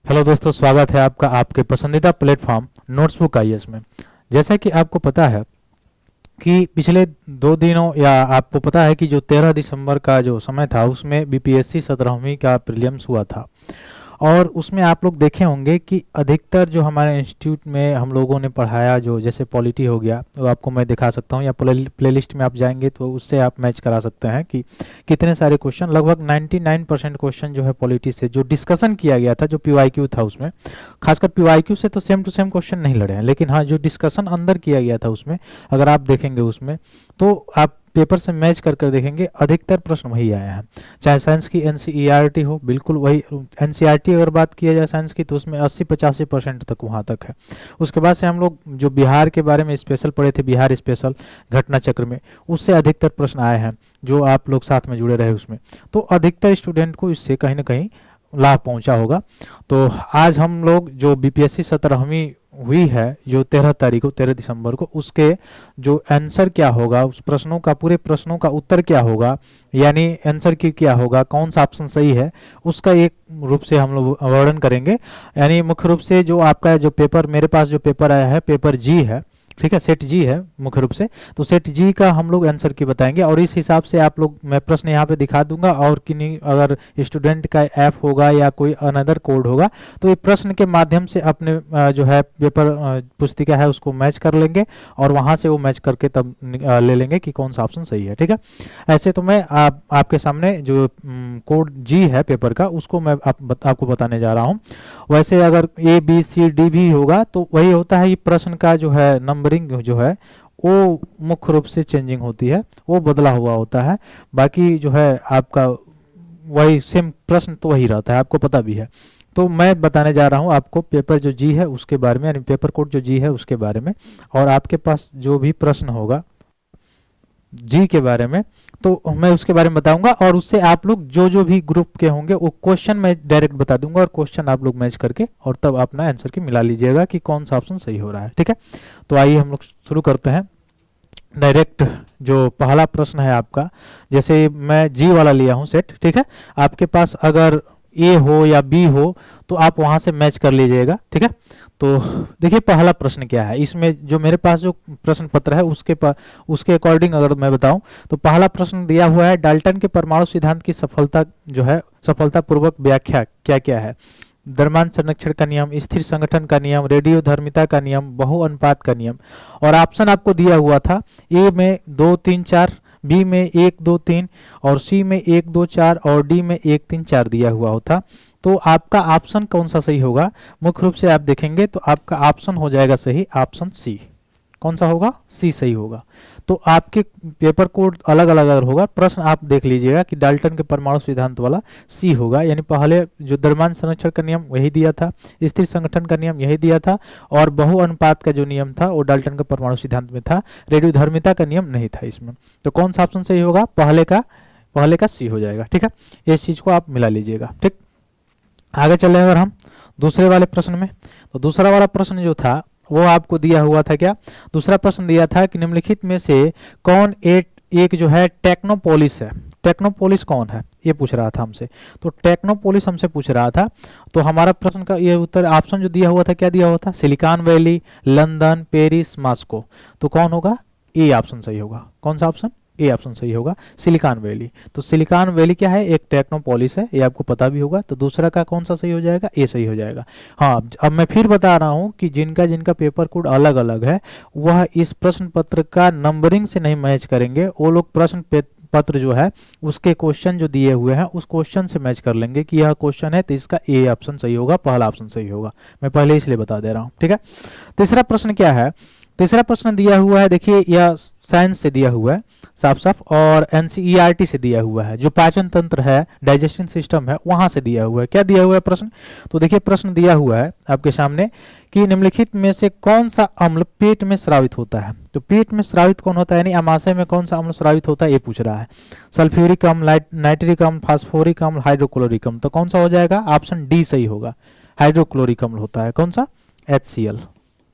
Hello दोस्तों, स्वागत है आपका आपके पसंदीदा प्लेटफॉर्म नोट्सबुक आईएएस में। जैसा कि आपको पता है कि पिछले 2 दिनों या आपको पता है कि जो 13 दिसंबर का जो समय था उसमें बीपीएससी 17वीं का प्रीलिम्स हुआ था। और उसमें आप लोग देखे होंगे कि अधिकतर जो हमारे इंस्टीट्यूट में हम लोगों ने पढ़ाया, जो जैसे पॉलिटी हो गया, वो आपको मैं दिखा सकता हूँ, या प्लेलिस्ट में आप जाएंगे तो उससे आप मैच करा सकते हैं कि कितने सारे क्वेश्चन, लगभग 99% क्वेश्चन जो है पॉलिटी से जो डिस्कशन किया गया था, जो पीवाईक्यू था उसमें। खासकर पीवाईक्यू से तो सेम टू सेम क्वेश्चन नहीं लड़े हैं, लेकिन हाँ जो डिस्कशन अंदर किया गया था उसमें अगर आप देखेंगे उसमें तो आप पेपर से मैच कर कर देखेंगे अधिकतर प्रश्न वही आए हैं। चाहे साइंस की एनसीईआरटी हो, बिल्कुल वही एनसीईआरटी अगर बात किया जाए साइंस की तो उसमें 80-85% तक वहाँ तक है। उसके बाद से हम लोग जो बिहार के बारे में स्पेशल पढ़े थे, बिहार स्पेशल घटना चक्र में, उससे अधिकतर प्रश्न आए हैं जो आप लोग साथ में जुड़े रहे उसमें। तो अधिकतर स्टूडेंट को इससे कहीं ना कहीं लाभ पहुंचा होगा। तो आज हम लोग जो बीपीएससी 17वीं हुई है जो 13 दिसंबर को, उसके जो आंसर क्या होगा, उस प्रश्नों का, पूरे प्रश्नों का उत्तर क्या होगा, यानी आंसर की क्या होगा, कौन सा ऑप्शन सही है, उसका एक रूप से हम लोग वर्णन करेंगे। यानी मुख्य रूप से जो आपका जो पेपर, मेरे पास जो पेपर आया है पेपर जी है, ठीक है, सेट जी है मुख्य रूप से। तो सेट जी का हम लोग आंसर की बताएंगे और इस हिसाब से आप लोग, मैं प्रश्न यहाँ पे दिखा दूंगा और किन्हीं अगर स्टूडेंट का ऐप होगा या कोई अनदर कोड होगा तो ये प्रश्न के माध्यम से अपने जो है पेपर पुस्तिका है उसको मैच कर लेंगे और वहाँ से वो मैच करके तब ले लेंगे कि कौन सा ऑप्शन सही है। ठीक है, ऐसे तो मैं आपके सामने जो कोड जी है पेपर का उसको मैं आपको बताने जा रहा हूँ। वैसे अगर ए बी सी डी भी होगा तो वही होता है, ये प्रश्न का जो है नंबरिंग जो है वो मुख्य रूप से चेंजिंग होती है, वो बदला हुआ होता है। बाकी जो है आपका वही सेम प्रश्न तो वही रहता है, आपको पता भी है। तो मैं बताने जा रहा हूँ आपको पेपर जो जी है उसके बारे में, यानी पेपर कोड जो जी है उसके बारे में, और आपके पास जो भी प्रश्न होगा जी के बारे में तो मैं उसके बारे में बताऊंगा। और उससे आप लोग जो जो भी ग्रुप के होंगे वो क्वेश्चन मैं डायरेक्ट बता दूंगा और क्वेश्चन आप लोग मैच करके और तब अपना आंसर की मिला लीजिएगा कि कौन सा ऑप्शन सही हो रहा है। ठीक है, तो आइए हम लोग शुरू करते हैं डायरेक्ट। जो पहला प्रश्न है आपका, जैसे मैं जी वाला लिया हूँ सेट, ठीक है, आपके पास अगर ए हो या बी हो तो आप वहां से मैच कर लीजिएगा। ठीक है, तो देखिए पहला प्रश्न क्या है, इसमें जो मेरे पास जो प्रश्न पत्र है उसके अकॉर्डिंग अगर मैं बताऊं तो पहला प्रश्न दिया हुआ है, डाल्टन के परमाणु सिद्धांत की सफलता जो है, सफलतापूर्वक व्याख्या क्या क्या है। द्रव्यमान संरक्षण का नियम, स्थिर संगठन का नियम, रेडियो धर्मिता का नियम, बहु अनुपात का नियम। और ऑप्शन आपको दिया हुआ था ए में 2 3 4, बी में 1 2 3 और सी में 1 2 4 और डी में 1 3 4 दिया हुआ होता। तो आपका ऑप्शन कौन सा सही होगा, मुख्य रूप से आप देखेंगे तो आपका ऑप्शन हो जाएगा सही, ऑप्शन सी। कौन सा होगा, सी सही होगा। तो आपके पेपर कोड अलग अलग अगर होगा, प्रश्न आप देख लीजिएगा कि डाल्टन के परमाणु सिद्धांत वाला सी होगा, यानी पहले जो द्रव्यमान संरक्षण का नियम वही दिया था, स्थिर संगठन का नियम यही दिया था, और बहु अनुपात का जो नियम था वो डाल्टन के परमाणु सिद्धांत में था, रेडियो धर्मिता का नियम नहीं था इसमें। तो कौन सा ऑप्शन सही होगा, पहले का सी हो जाएगा। ठीक है, इस चीज को आप मिला लीजिएगा। ठीक, आगे चले अगर हम दूसरे वाले प्रश्न में, तो दूसरा वाला प्रश्न जो था वो आपको दिया हुआ था क्या, दूसरा प्रश्न दिया था कि निम्नलिखित में से कौन एक जो है टेक्नोपोलिस है। टेक्नोपोलिस कौन है ये पूछ रहा था हमसे, तो टेक्नोपोलिस हमसे पूछ रहा था। तो हमारा प्रश्न का ये उत्तर, ऑप्शन जो दिया हुआ था क्या दिया हुआ था, silicon valley, London, Paris, Moscow. तो कौन होगा, ए ऑप्शन सही होगा। कौन सा ऑप्शन, ए ऑप्शन सही होगा, सिलिकॉन वैली। तो सिलिकॉन वैली क्या है, एक टेक्नोपोलिस है, ये आपको पता भी होगा। तो दूसरा का कौन सा सही हो जाएगा, ए सही हो जाएगा। हाँ, अब मैं फिर बता रहा हूं कि जिनका जिनका पेपर कोड अलग अलग है वह इस प्रश्न पत्र का नंबरिंग से नहीं मैच करेंगे, वो लोग प्रश्न पत्र जो है उसके क्वेश्चन जो दिए हुए हैं उस क्वेश्चन से मैच कर लेंगे कि यह क्वेश्चन है तो इसका ए ऑप्शन सही होगा, पहला ऑप्शन सही होगा। मैं पहले इसलिए बता दे रहा हूं। ठीक है, तीसरा प्रश्न क्या है, तीसरा प्रश्न दिया हुआ है, देखिए यह साइंस से दिया हुआ है साफ साफ, और एनसीईआरटी से दिया हुआ है, जो पाचन तंत्र है, डाइजेशन सिस्टम है, वहां से दिया हुआ है। क्या दिया हुआ है प्रश्न, तो देखिए प्रश्न दिया हुआ है आपके सामने कि निम्नलिखित में से कौन सा अम्ल पेट में स्रावित होता है। तो पेट में स्रावित कौन होता है, यानी अमाशय में कौन सा अम्ल स्रावित होता है ये पूछ रहा है। सल्फ्यूरिक अम्ल, नाइट्रिक अम्ल, फास्फोरिक अम्ल, हाइड्रोक्लोरिक अम्ल। तो कौन सा हो जाएगा, ऑप्शन डी सही होगा, हाइड्रोक्लोरिक अम्ल होता है। कौन सा, HCl।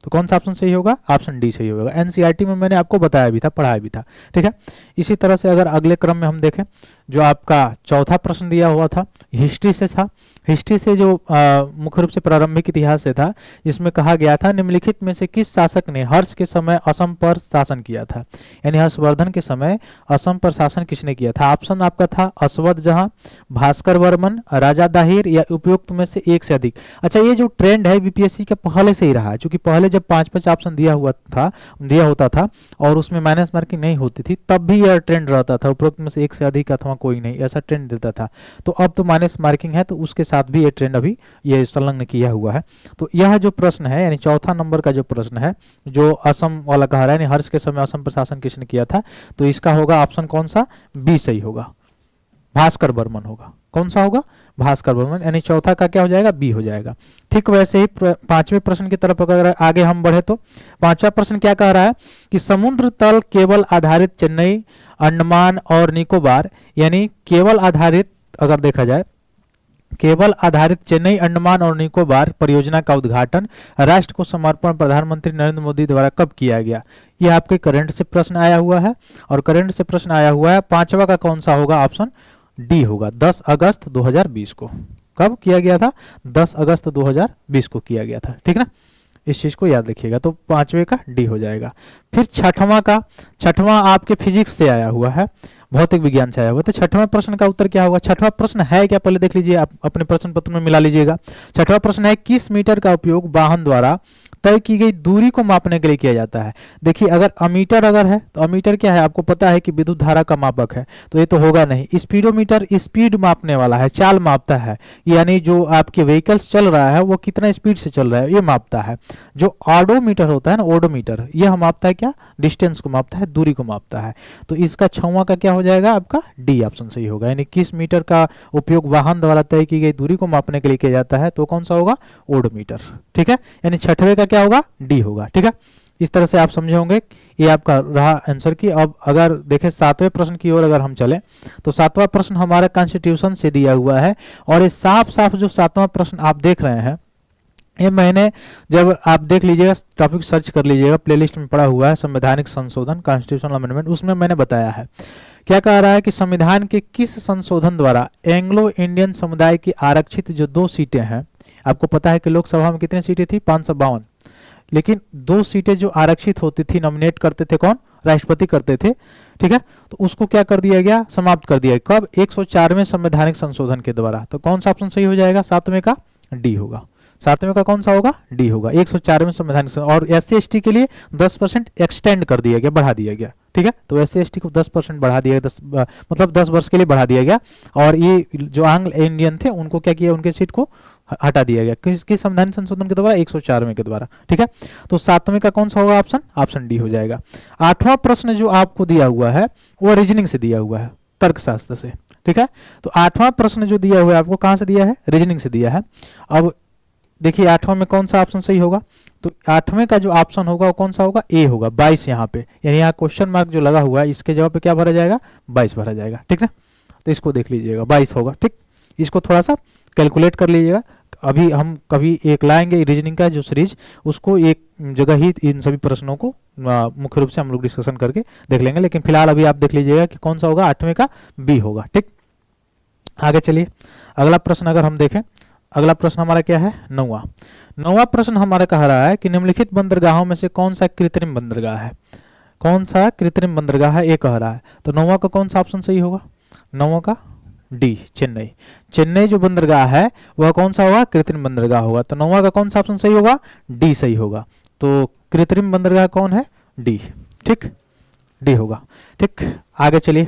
तो कौन सा ऑप्शन सही होगा, ऑप्शन डी सही होगा। एनसीईआरटी में मैंने आपको बताया भी था, पढ़ाया भी था। ठीक है, इसी तरह से अगर अगले क्रम में हम देखें, जो आपका चौथा प्रश्न दिया हुआ था हिस्ट्री से था, हिस्ट्री से जो मुख्य रूप से प्रारंभिक इतिहास से था, जिसमें कहा गया था निम्नलिखित में से किस शासक ने हर्ष के समय असम पर शासन किया था, यानी हर्षवर्धन के समय असम पर शासन किसने किया था। ऑप्शन आपका था अश्वत्थ जहां, भास्कर वर्मन, राजा दाहिर या उपयुक्त में से एक से अधिक। अच्छा, ये जो ट्रेंड है बीपीएससी का पहले से ही रहा है, क्योंकि पहले जब 5-5 ऑप्शन दिया होता था और उसमें माइनस मार्किंग नहीं होती थी, तब भी यह ट्रेंड रहता था, उपरोक्त में से एक से अधिक अथवा कोई नहीं, ऐसा ट्रेंड देता था। तो अब तो माइनस मार्किंग है, तो उसके साथ भी ये ट्रेंड अभी ये संलग्न किया हुआ है। तो यह जो प्रश्न है, यानी चौथा नंबर का जो प्रश्न है, जो असम वाला कह रहा है, यानी हर्ष के समय असम पर शासन किसने किया था, तो इसका होगा ऑप्शन कौन सा, बी सही होगा, भास्कर बर्मन होगा। कौन सा होगा, भास्कर बर्मन, यानी चौथा का क्या हो जाएगा, बी हो जाएगा। ठीक वैसे ही पांचवें प्रश्न की तरफ अगर आगे हम बढ़े तो पांचवा प्रश्न क्या कह रहा है कि समुद्र तल केबल आधारित चेन्नई, अंडमान और निकोबार, यानी केबल आधारित अगर देखा जाए, केबल आधारित चेन्नई अंडमान और निकोबार परियोजना का उद्घाटन राष्ट्र को समर्पण प्रधानमंत्री नरेंद्र मोदी द्वारा कब किया गया। यह आपके करंट से प्रश्न आया हुआ है, और करंट से प्रश्न आया हुआ है पांचवा का कौन सा होगा, ऑप्शन डी होगा, 10 अगस्त 2020 को। कब किया गया था, 10 अगस्त 2020 को किया गया था। ठीक ना, इस चीज को याद रखिएगा। तो पांचवे का डी हो जाएगा। फिर छठवां आपके फिजिक्स से आया हुआ है, भौतिक विज्ञान से आया हुआ है। तो छठवां प्रश्न का उत्तर क्या होगा, छठवां प्रश्न है क्या, पहले देख लीजिए, आप अपने प्रश्न पत्र में मिला लीजिएगा। छठवां प्रश्न है किस मीटर का उपयोग वाहन द्वारा तय की गई दूरी को मापने के लिए किया जाता है। देखिए, अगर अमीटर अगर है तो अमीटर क्या है, आपको पता है कि विद्युत धारा का मापक है, तो ये तो होगा नहीं। स्पीडोमीटर स्पीड मापने वाला है, चाल मापता है, यानी जो आपके व्हीकल्स चल रहा है वो कितना स्पीड से चल रहा है ये मापता है। जो ऑडोमीटर होता है ना, ओडोमीटर, यह मापता है क्या, डिस्टेंस को मापता है, दूरी को मापता है। तो इसका छठवां का क्या हो जाएगा, आपका डी ऑप्शन सही होगा, यानी किस मीटर का उपयोग वाहन द्वारा तय की गई दूरी को मापने के लिए किया जाता है, तो कौन सा होगा, ओडोमीटर। ठीक है, यानी छठवें का क्या होगा, डी होगा। ठीक है, इस तरह से आप समझे होंगे, ये आपका रहा आंसर की। अब अगर देखें सातवें प्रश्न की ओर अगर हम चलें, तो सातवां प्रश्न हमारा कॉन्स्टिट्यूशन से दिया हुआ है, और ये साफ साफ जो सातवां प्रश्न आप देख रहे हैं, ये मैंने जब आप देख लीजिएगा, टॉपिक सर्च कर लीजिएगा, प्लेलिस्ट में पड़ा हुआ है संवैधानिक संशोधन, कॉन्स्टिट्यूशनल अमेंडमेंट, उसमें मैंने बताया है। क्या कह रहा है कि संविधान के किस संशोधन द्वारा एंग्लो इंडियन समुदाय की आरक्षित जो 2 सीटें हैं, आपको पता है कि लोकसभा में कितनी सीटें थी, 552, लेकिन 2 सीटें जो आरक्षित होती थी, नॉमिनेट करते थे कौन, राष्ट्रपति करते थे। ठीक है, तो उसको क्या कर दिया गया, समाप्त कर दिया। कब, 104वें संवैधानिक संशोधन के द्वारा। तो कौन सा ऑप्शन सही हो जाएगा, सातवें का डी होगा। सातवें का कौन सा होगा, डी होगा, 104वें संवैधानिक। और SC/ST के लिए 10% एक्सटेंड कर दिया गया, बढ़ा दिया गया। ठीक है, तो SC/ST को 10% बढ़ा दिया गया, मतलब 10 वर्ष के लिए बढ़ा दिया गया। और ये जो एंग्लो इंडियन थे उनको क्या किया, उनके सीट को हटा दिया गया, किस संवैधानिक संशोधन के द्वारा, 104वें के द्वारा। ठीक है, तो सातवें का कौन सा होगा ऑप्शन, ऑप्शन डी हो जाएगा। आठवां प्रश्न जो आपको दिया हुआ है वो रीजनिंग से दिया हुआ है, तर्कशास्त्र से। ठीक है, तो आठवां प्रश्न जो दिया हुआ है आपको कहां से दिया है, रीजनिंग से दिया है। अब देखिए आठवां में कौन सा ऑप्शन सही होगा, तो आठवें का जो ऑप्शन होगा वो कौन सा होगा, ए होगा, 22 यहाँ पे, यानी यहाँ क्वेश्चन मार्क जो लगा हुआ है इसके जवाब पे क्या भरा जाएगा, 22 भरा जाएगा। ठीक ना, तो इसको देख लीजिएगा, 22 होगा। ठीक, इसको थोड़ा सा कैलकुलेट कर लीजिएगा। अभी हम कभी एक लाएंगे रीजनिंग का जो सीरीज, उसको एक जगह ही इन सभी प्रश्नों को मुख्य रूप से हम लोग डिस्कशन करके देख लेंगे, लेकिन फिलहाल अभी आप देख लीजिएगा कि कौन सा होगा, आठवें का बी होगा। ठीक, आगे चलिए, अगला प्रश्न अगर हम देखें, अगला प्रश्न हमारा क्या है, नौवां प्रश्न हमारा कह रहा है कि निम्नलिखित बंदरगाहों में से कौन सा कृत्रिम बंदरगाह है, कौन सा कृत्रिम बंदरगाह है, ये कह रहा है। तो नौवां का कौन सा ऑप्शन सही होगा, नौवां का डी, चेन्नई। चेन्नई जो बंदरगाह है वह कौन सा होगा, कृत्रिम बंदरगाह होगा। तो नौवां का कौन सा ऑप्शन सही होगा, डी सही होगा। तो कृत्रिम बंदरगाह कौन है, डी। ठीक, डी होगा। ठीक, आगे चलिए,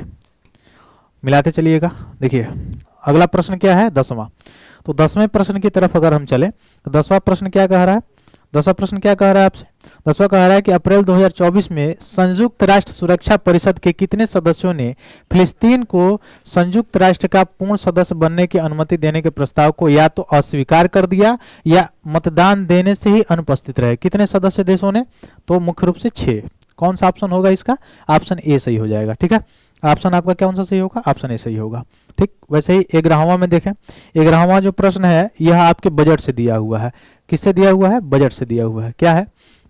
मिलाते चलिएगा। देखिए अगला प्रश्न क्या है, 10वां। तो 10वें प्रश्न की तरफ अगर हम चले तो 10वां प्रश्न क्या कह रहा है, 10वां प्रश्न क्या कह रहा है आपसे, 10वां कह रहा है कि अप्रैल 2024 में संयुक्त राष्ट्र सुरक्षा परिषद के कितने सदस्यों ने फिलिस्तीन को संयुक्त राष्ट्र का पूर्ण सदस्य बनने की अनुमति देने के प्रस्ताव को या तो अस्वीकार कर दिया या मतदान देने से ही अनुपस्थित रहे। कितने सदस्य देशों ने, तो मुख्य रूप से 6। कौन सा ऑप्शन होगा इसका, ऑप्शन ए सही हो जाएगा। ठीक है, ऑप्शन आपका कौन सा सही होगा, ऑप्शन ए सही होगा। ठीक, वैसे ही 11वां में देखें, 11वां जो प्रश्न है यह आपके बजट से दिया हुआ है। किससे दिया हुआ है, बजट से दिया हुआ है। क्या है,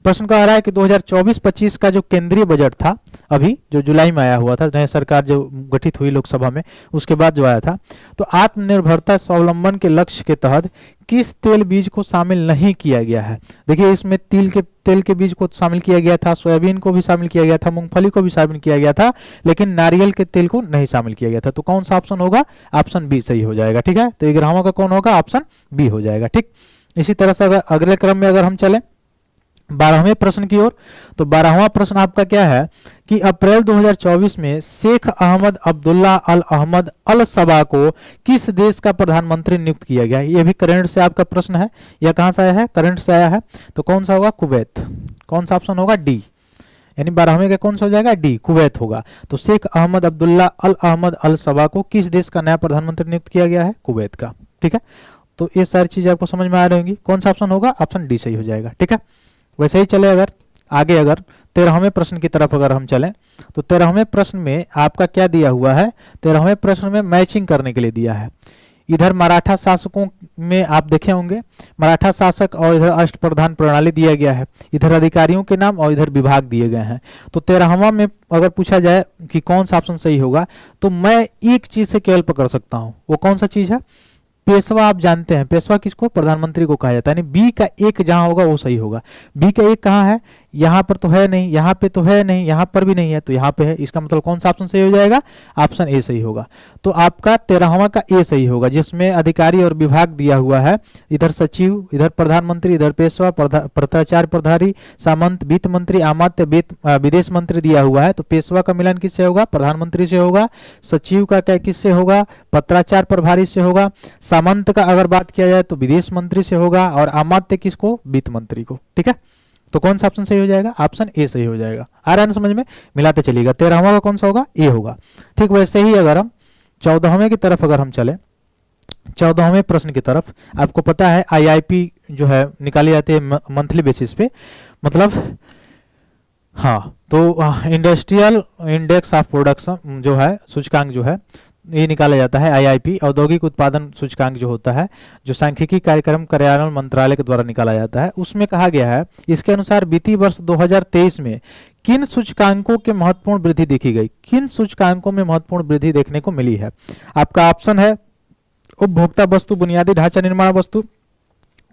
प्रश्न कह रहा है कि 2024-25 का जो केंद्रीय बजट था, अभी जो जुलाई में आया हुआ था, नई सरकार जो गठित हुई लोकसभा में, उसके बाद जो आया था, तो आत्मनिर्भरता स्वावलंबन के लक्ष्य के तहत किस तेल बीज को शामिल नहीं किया गया है। देखिए इसमें तेल के बीज को शामिल किया गया था, सोयाबीन को भी शामिल किया गया था, मूंगफली को भी शामिल किया गया था, लेकिन नारियल के तेल को नहीं शामिल किया गया था। तो कौन सा ऑप्शन होगा? ऑप्शन बी सही हो जाएगा। ठीक है, तो 11वां का कौन होगा? ऑप्शन बी हो जाएगा। ठीक, इसी तरह से अगर अगले क्रम में अगर हम चलें 12वें प्रश्न की ओर, तो 12वां प्रश्न आपका क्या है कि अप्रैल 2024 में शेख अहमद अब्दुल्ला अल अहमद अल सबा को किस देश का प्रधानमंत्री नियुक्त किया गया? ये भी करंट से आपका प्रश्न है। यह कहां से आया है? करंट से आया है। तो कौन सा होगा? कुवैत। कौन सा ऑप्शन होगा? डी, यानी 12वें का कौन सा हो जाएगा? डी, कुवैत होगा। तो शेख अहमद अब्दुल्ला अल अहमद अल सबा को किस देश का नया प्रधानमंत्री नियुक्त किया गया है? कुवैत का। ठीक है, तो ये सारी चीजें आपको समझ में आ रही होंगी। कौन सा ऑप्शन होगा? ऑप्शन डी सही हो जाएगा। ठीक है, वैसे ही चले अगर आगे, अगर 13वें प्रश्न की तरफ अगर हम चलें, तो 13वें प्रश्न में आपका क्या दिया हुआ है? 13वें प्रश्न में मैचिंग करने के लिए दिया है। इधर मराठा शासकों में आप देखे होंगे मराठा शासक और इधर अष्टप्रधान प्रणाली दिया गया है, इधर अधिकारियों के नाम और इधर विभाग दिए गए हैं। तो 13वां में अगर पूछा जाए कि कौन सा ऑप्शन सही होगा, तो मैं एक चीज से केवल पकड़ सकता हूं। वो कौन सा चीज है? पेशवा। आप जानते हैं पेशवा किसको? प्रधानमंत्री को कहा जाता है। यानी बी का एक जहां होगा वो सही होगा। बी का एक कहां है? यहां पर तो है नहीं, यहां पे तो है नहीं, यहां पर भी नहीं है, तो यहां पे है। इसका मतलब कौन सा ऑप्शन सही हो जाएगा? ऑप्शन ए सही होगा। तो आपका 13वां का ए सही होगा, जिसमें अधिकारी और विभाग दिया हुआ है। इधर सचिव, इधर प्रधानमंत्री, इधर पेशवा, पत्राचार्य प्रभारी, सामंत, वित्त मंत्री, अमात्य, विदेश मंत्री दिया हुआ है। तो पेशवा का मिलन किससे होगा? प्रधानमंत्री से होगा। सचिव का क्या किससे होगा? पत्राचार प्रभारी से होगा। सामंत का अगर बात किया जाए तो विदेश मंत्री से होगा, और अमात्य किसको? वित्त मंत्री को। ठीक है, तो कौन सा ऑप्शन सही हो जाएगा? ऑप्शन ए सही हो जाएगा। आ रहा है ना समझ में? मिलाते चलिएगा। 13वां का कौन सा होगा? ए होगा। ठीक, वैसे ही अगर हम 14वें की तरफ अगर हम चले, 14वें प्रश्न की तरफ, आपको पता है आईआईपी जो है निकाली जाती है मंथली बेसिस पे, मतलब हाँ, तो इंडस्ट्रियल इंडेक्स ऑफ प्रोडक्शन जो है, सूचकांक जो है, ये निकाला जाता है आईआईपी, औद्योगिक उत्पादन सूचकांक जो होता है, जो सांख्यिकी कार्यक्रम कार्यान्वयन मंत्रालय के द्वारा निकाला जाता है। उसमें कहा गया है इसके अनुसार वित्तीय वर्ष 2023 में किन सूचकांकों के महत्वपूर्ण वृद्धि देखी गई? किन सूचकांकों में महत्वपूर्ण वृद्धि देखने को मिली है? आपका ऑप्शन है उपभोक्ता वस्तु, बुनियादी ढांचा निर्माण वस्तु,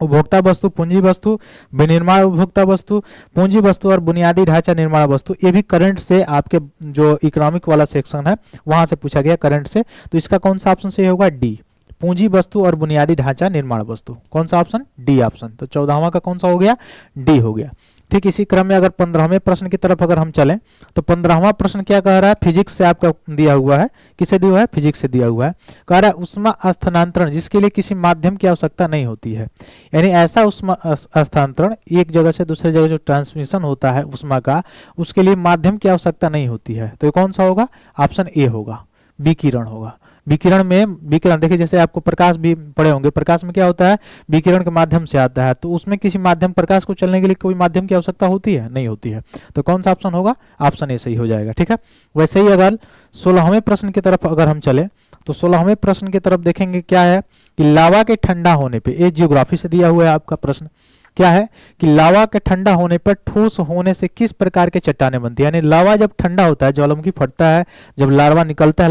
उपभोक्ता वस्तु, पूंजी वस्तु, विनिर्माण उपभोक्ता वस्तु, पूंजी वस्तु और बुनियादी ढांचा निर्माण वस्तु। ये भी करंट से आपके जो इकोनॉमिक वाला सेक्शन है वहां से पूछा गया करंट से। तो इसका कौन सा ऑप्शन सही होगा? डी, पूंजी वस्तु और बुनियादी ढांचा निर्माण वस्तु। कौन सा ऑप्शन? D option. तो 14वां का कौन सा हो गया? डी हो गया। ठीक, इसी क्रम में अगर 15वें प्रश्न की तरफ अगर हम चलें, तो 15वां प्रश्न क्या कह रहा है? फिजिक्स से आपका दिया हुआ है। किसे दिया हुआ है? फिजिक्स से दिया हुआ है। कह रहा है उष्मा स्थानांतरण जिसके लिए किसी माध्यम की आवश्यकता नहीं होती है, यानी ऐसा उष्मा स्थानांतरण एक जगह से दूसरे जगह जो ट्रांसमिशन होता है उष्मा का, उसके लिए माध्यम की आवश्यकता नहीं होती है। तो कौन सा होगा? ऑप्शन ए होगा, विकिरण होगा। विकिरण में, विकिरण देखिए जैसे आपको प्रकाश भी पढ़े होंगे, प्रकाश में क्या होता है? विकिरण के माध्यम से आता है। तो उसमें किसी माध्यम, प्रकाश को चलने के लिए कोई माध्यम की आवश्यकता होती है? नहीं होती है। तो कौन सा ऑप्शन होगा? ऑप्शन ए सही हो जाएगा। ठीक है, वैसे ही अगर 16वें प्रश्न की तरफ अगर हम चले, तो 16वें प्रश्न की तरफ देखेंगे क्या है कि लावा के ठंडा होने पे, ये जियोग्राफी से दिया हुआ है आपका प्रश्न, क्या है कि लावा के ठंडा होने पर ठोस होने से किस प्रकार के चट्टानें बनती है? यानी लावा जब ठंडा होता है, ज्वालामुखी फटता है, जब लावा निकलता है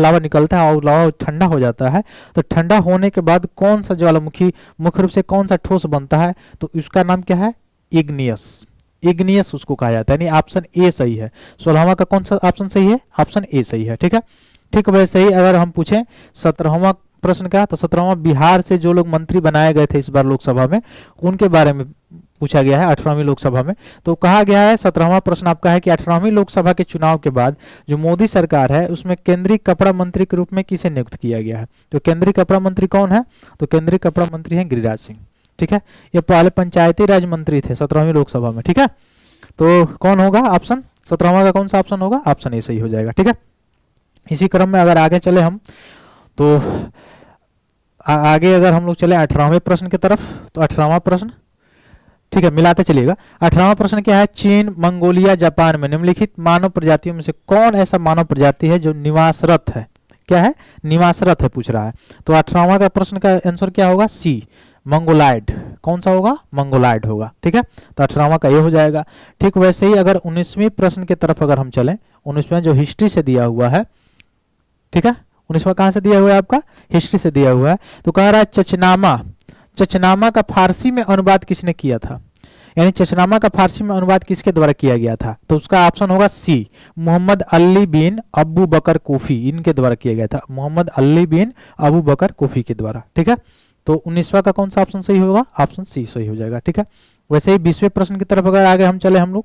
और लावा ठंडा हो जाता है, तो ठंडा होने के बाद कौन सा ज्वालामुखी मुख्य रूप से कौन सा ठोस बनता है? तो उसका नाम क्या है? इग्नियस। इग्नियस उसको कहा जाता है। यानी ऑप्शन ए सही है। 16वां का कौन सा ऑप्शन सही है? ऑप्शन ए सही है। ठीक है, ठीक, वैसे ही अगर हम पूछें 17वां प्रश्न का, तो 17वां बिहार से जो लोग मंत्री बनाए गए थे इस बार लोकसभा में, उनके बारे में पूछा गया है 18वीं लोकसभा में। तो कहा गया है 17वां प्रश्न आपका है कि 18वीं लोकसभा के चुनाव के बाद जो मोदी सरकार है उसमें केंद्रीय कपड़ा मंत्री के रूप में किसे नियुक्त किया गया है? तो केंद्रीय कपड़ा मंत्री कौन है? तो केंद्रीय कपड़ा मंत्री है गिरिराज सिंह। ठीक है, ये पहले पंचायती राज मंत्री थे 17वीं लोकसभा में। ठीक है, तो कौन होगा ऑप्शन? 17वां का कौन सा ऑप्शन होगा? ऑप्शन ए सही हो जाएगा। ठीक है, इसी क्रम में अगर आगे चले हम, तो आगे अगर हम लोग चले 18वें प्रश्न की तरफ, तो 18वां प्रश्न, ठीक है, मिलाते चलिएगा। 18वां प्रश्न क्या है? चीन, मंगोलिया, जापान में निम्नलिखित मानव प्रजातियों में से कौन ऐसा मानव प्रजाति है जो निवासरत है? क्या है? निवासरत है पूछ रहा है। तो 18वां का प्रश्न का आंसर क्या होगा? सी, मंगोलाइड, कौन सा होगा? मंगोलाइड होगा। ठीक है, तो 18वां का ये हो जाएगा। ठीक वैसे ही अगर 19वीं प्रश्न की तरफ अगर हम चलें, 19वां जो हिस्ट्री से दिया हुआ है, ठीक है, 19वां कहाँ से दिया हुआ है? आपका हिस्ट्री से दिया हुआ है। तो कह रहा है चचनामा, चचनामा का फारसी में अनुवाद किसने किया था? यानी चचनामा का फारसी में अनुवाद किसके द्वारा किया गया था? तो उसका ऑप्शन होगा सी, मोहम्मद अली बिन अबू बकर कोफी, इनके द्वारा किया गया था, मोहम्मद अली बिन अबू बकर कोफी के द्वारा। ठीक है, तो 19वां का कौन सा ऑप्शन सही होगा? ऑप्शन सी सही हो जाएगा। ठीक है, वैसे ही 20वें प्रश्न की तरफ अगर आगे हम चले हम लोग,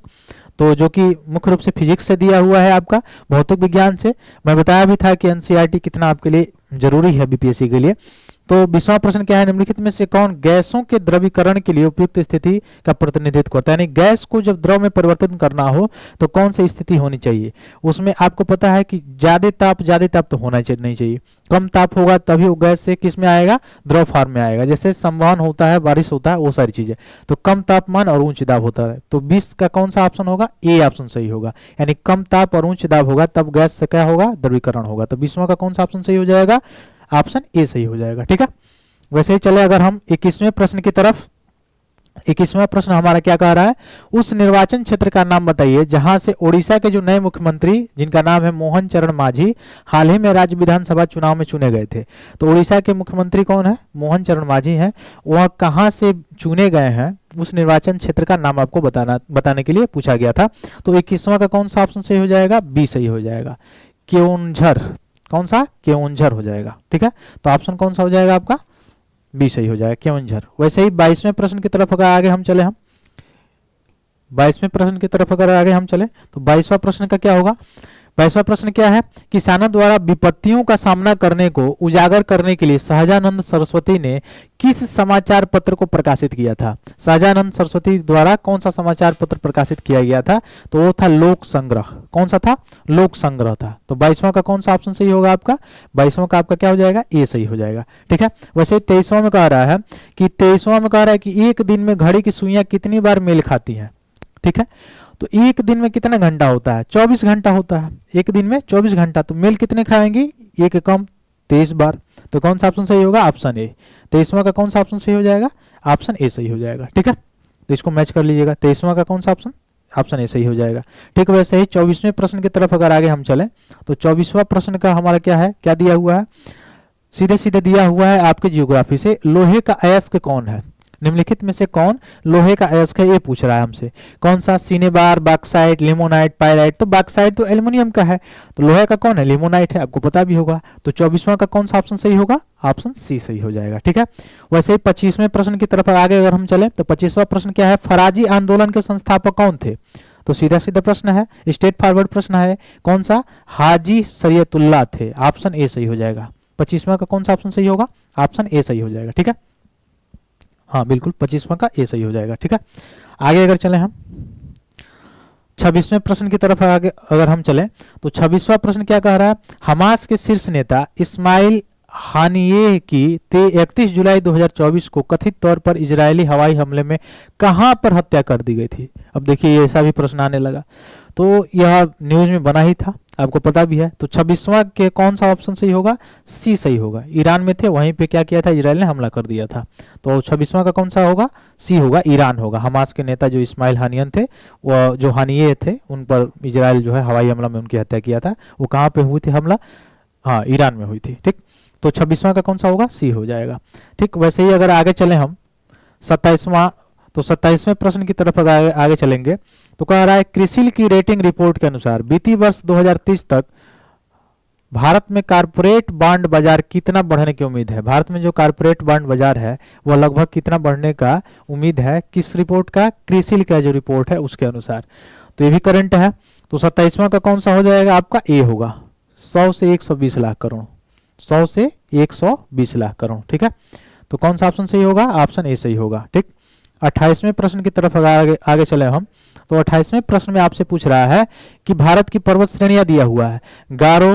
तो जो कि मुख्य रूप से फिजिक्स से दिया हुआ है, आपका भौतिक विज्ञान से। मैं बताया भी था कि एनसीईआरटी कितना आपके लिए जरूरी है बीपीएससी के लिए। तो 20वां प्रश्न क्या है? निम्नलिखित में से कौन गैसों के द्रवीकरण के लिए उपयुक्त स्थिति का प्रतिनिधित्व करता है? यानी गैस को जब द्रव में परिवर्तन करना हो तो कौन सी स्थिति होनी चाहिए? उसमें आपको पता है कि ज्यादा ताप तो होना नहीं चाहिए, कम ताप होगा तभी वो गैस से किस में आएगा? द्रव फॉर्म में आएगा। जैसे संवहन होता है, बारिश होता है, वो सारी चीजें। तो कम तापमान और उच्च दाब होता है। तो 20 का कौन सा ऑप्शन होगा? ए ऑप्शन सही होगा। यानी कम ताप और उच्च दाब होगा तब गैस से क्या होगा? द्रवीकरण होगा। तो 20वां का कौन सा ऑप्शन सही हो जाएगा? ऑप्शन ए सही हो जाएगा। ठीक है, वैसे ही चले अगर हम 21वें प्रश्न की तरफ। 21वां प्रश्न हमारा क्या कह रहा है? उस निर्वाचन क्षेत्र का नाम बताइए जहां से ओडिशा के जो नए मुख्यमंत्री, जिनका नाम है मोहन चरण मांझी, हाल ही में राज्य विधानसभा चुनाव में चुने गए थे। तो ओडिशा के मुख्यमंत्री कौन है? मोहन चरण मांझी हैं। वह कहां से चुने गए हैं, उस निर्वाचन क्षेत्र का नाम आपको बताने के लिए पूछा गया था। तो 21वां का कौन सा ऑप्शन सही हो जाएगा? बी सही हो जाएगा, केओंझर। कौन सा? केओंझर हो जाएगा। ठीक है, तो ऑप्शन कौन सा हो जाएगा आपका? बी सही हो जाएगा, केओंझर। वैसे ही 22वें प्रश्न की तरफ अगर आगे हम चले, 22वें प्रश्न की तरफ अगर आगे हम चले तो 22वां प्रश्न का क्या होगा? 22वां प्रश्न क्या है? किसानों द्वारा विपत्तियों का सामना करने को उजागर करने के लिए सहजानंद सरस्वती ने किस समाचार पत्र को प्रकाशित किया था? सहजानंद सरस्वती द्वारा कौन सा समाचार पत्र प्रकाशित किया गया था? तो वो था लोक संग्रह। कौन सा था? लोक संग्रह था। तो 22वां का कौन सा ऑप्शन सही होगा आपका? 22वां का आपका क्या हो जाएगा? ए सही हो जाएगा। ठीक है, वैसे 23वां में कह रहा है कि 23वां में कह रहा है कि एक दिन में घड़ी की सुइयां कितनी बार मेल खाती हैं? ठीक है, तो एक दिन में कितना घंटा होता है? 24 घंटा होता है। एक दिन में 24 घंटा, तो मेल कितने खाएंगी? एक कम 23 बार। तो कौन सा ऑप्शन सही होगा? Option A. 23वां का कौन सा ऑप्शन सही हो जाएगा? ऑप्शन ए सही हो जाएगा। ठीक है, तो इसको मैच कर लीजिएगा। 23वां का कौन सा ऑप्शन? ऑप्शन ए सही हो जाएगा। ठीक, वैसे ही 24वें प्रश्न की तरफ अगर आगे हम चलें तो 24वां प्रश्न का हमारा क्या है? क्या दिया हुआ है? सीधे सीधे दिया हुआ है आपके जियोग्राफी से। लोहे का अयस्क कौन है? निम्नलिखित में से कौन लोहे का अयस्क है? ये पूछ रहा है हमसे। कौन सा? Cinnabar, bauxite, limonite, pyrite. तो बॉक्साइट तो एल्युमिनियम का है, तो लोहे का कौन है? लिमोनाइट है, आपको पता भी होगा। तो 24वां का कौन सा ऑप्शन सही होगा? ऑप्शन सी सही हो जाएगा। ठीक है, वैसे ही 25वें प्रश्न की तरफ आगे अगर हम चले तो 25वां प्रश्न क्या है? फराजी आंदोलन के संस्थापक कौन थे? तो सीधा सीधा प्रश्न है, स्ट्रेट फॉरवर्ड प्रश्न है। कौन सा? हाजी शरीयतुल्लाह थे। ऑप्शन ए सही हो जाएगा। 25वां का कौन सा ऑप्शन सही होगा? ऑप्शन ए सही हो जाएगा। ठीक है, हाँ बिल्कुल, 25वां का ए सही हो जाएगा। ठीक है, आगे अगर चले हम 26वें प्रश्न की तरफ आगे अगर हम चले तो 26वां प्रश्न क्या कह रहा है? हमास के शीर्ष नेता इस्माइल हानियेह की 31 जुलाई 2024 को कथित तौर पर इजरायली हवाई हमले में कहां पर हत्या कर दी गई थी? अब देखिए ऐसा भी प्रश्न आने लगा, तो यह न्यूज में बना ही था, आपको पता भी है। तो 26वां के कौन सा ऑप्शन सही होगा? सी सही होगा। ईरान में थे, वहीं पे क्या किया था? इजराइल ने हमला कर दिया था। तो 26वां का कौन सा होगा? सी होगा, ईरान होगा। हमास के नेता जो इस्माइल हानियन थे, वो जो हानिये थे, उन पर इजराइल जो है हवाई हमला में उनकी हत्या किया था। वो कहाँ पे हुई थी हमला? हाँ, ईरान में हुई थी। ठीक, तो 26वां का कौन सा होगा? सी हो जाएगा। ठीक, वैसे ही अगर आगे चले हम 27वां, तो 27वें प्रश्न की तरफ अगर आगे चलेंगे तो कह रहा है क्रिसिल की रेटिंग रिपोर्ट के अनुसार बीती वर्ष 2030 तक भारत में कारपोरेट बॉन्ड बाजार कितना बढ़ने की उम्मीद है? भारत में जो कारपोरेट बॉन्ड बाजार है वह लगभग कितना बढ़ने का उम्मीद है? किस रिपोर्ट का? क्रिसिल का जो रिपोर्ट है उसके अनुसार। तो ये भी करंट है। तो 27वां का कौन सा हो जाएगा? आपका ए होगा, 100 से 120 लाख करोड़। 100 से 120 लाख करोड़। ठीक है, तो कौन सा ऑप्शन सही होगा? ऑप्शन ए सही होगा। ठीक, 28वें प्रश्न की तरफ आगे चले हम तो 28वें प्रश्न में आपसे पूछ रहा है कि भारत की पर्वत श्रेणियां दिया हुआ है, गारो,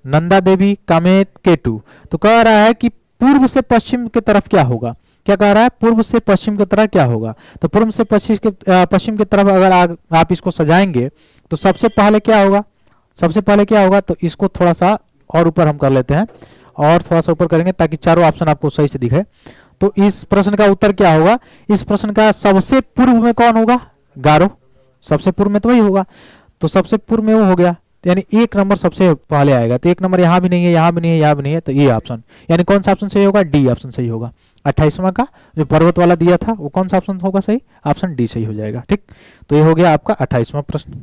नंदा देवी, कामेत, केटू। तो कह रहा है कि पूर्व से पश्चिम की तरफ क्या होगा? क्या कह रहा है? पूर्व से पश्चिम की तरफ क्या होगा? तो पूर्व से पश्चिम की तरफ अगर आप इसको सजाएंगे तो सबसे पहले क्या होगा? सबसे पहले क्या होगा? तो इसको थोड़ा सा और ऊपर हम कर लेते हैं, और थोड़ा सा ऊपर करेंगे ताकि चारों ऑप्शन आपको सही से दिखे। तो इस प्रश्न का उत्तर क्या होगा? इस प्रश्न का सबसे पूर्व में कौन होगा? गारो। सबसे पूर्व में तो वही होगा, तो सबसे पूर्व में वो हो गया, यानी एक नंबर सबसे पहले आएगा। तो एक नंबर यहाँ भी नहीं है, यहाँ भी नहीं है, यहाँ भी नहीं है, तो ये ऑप्शन, यानी कौन सा ऑप्शन सही होगा? डी ऑप्शन सही होगा। 28वां का जो पर्वत वाला दिया था वो कौन सा ऑप्शन होगा सही? ऑप्शन डी सही हो जाएगा। ठीक, तो ये हो गया आपका 28वां प्रश्न।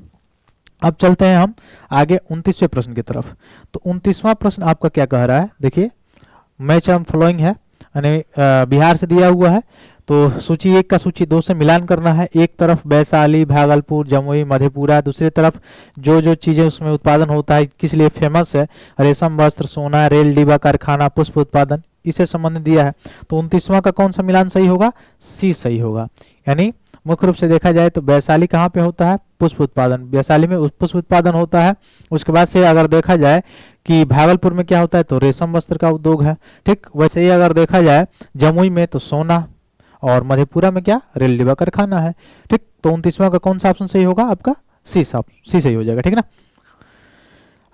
अब चलते हैं हम आगे 29वें प्रश्न की तरफ। तो 29वां प्रश्न आपका क्या कह रहा है? देखिए, मैच एम फॉलोइंग है, यानी बिहार से दिया हुआ है। तो सूची 1 का सूची 2 से मिलान करना है। एक तरफ वैशाली, भागलपुर, जमुई, मधेपुरा, दूसरी तरफ जो जो चीजें उसमें उत्पादन होता है, किस लिए फेमस है, रेशम वस्त्र, सोना, रेल डिब्बा कारखाना, पुष्प उत्पादन, इससे संबंधित दिया है। तो 29वां का कौन सा मिलान सही होगा? सी सही होगा। यानी मुख्य रूप से देखा जाए तो वैशाली कहाँ पे होता है? पुष्प उत्पादन, वैशाली में पुष्प उत्पादन होता है। उसके बाद से अगर देखा जाए कि भागलपुर में क्या होता है, तो रेशम वस्त्र का उद्योग है। ठीक, वैसे ही अगर देखा जाए जमुई में तो सोना, और मधेपुरा में क्या? रेल डिब्बा कारखाना है। ठीक, तो 29वां का कौन सा ऑप्शन सही होगा? आपका सी सही हो जाएगा। ठीक ना,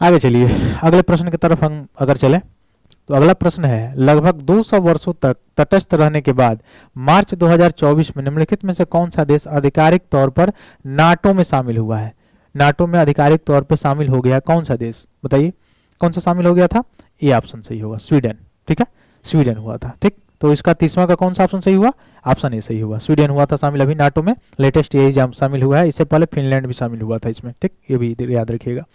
आगे चलिए अगले प्रश्न की तरफ हम अगर चलें तो अगला प्रश्न है, लगभग 200 वर्षों तक तटस्थ रहने के बाद मार्च 2024 में निम्नलिखित में से कौन सा देश आधिकारिक तौर पर नाटो में शामिल हुआ है? नाटो में आधिकारिक तौर पर शामिल हो गया कौन सा देश? बताइए कौन सा शामिल हो गया था? ये ऑप्शन सही होगा, स्वीडन। ठीक है, स्वीडन हुआ था। ठीक, तो इसका 30वां का कौन सा ऑप्शन सही हुआ? ऑप्शन ए सही हुआ, स्वीडन हुआ था शामिल अभी नाटो में, लेटेस्ट यही शामिल हुआ है। इससे पहले फिनलैंड भी शामिल हुआ था इसमें। ठीक, ये भी याद रखिएगा।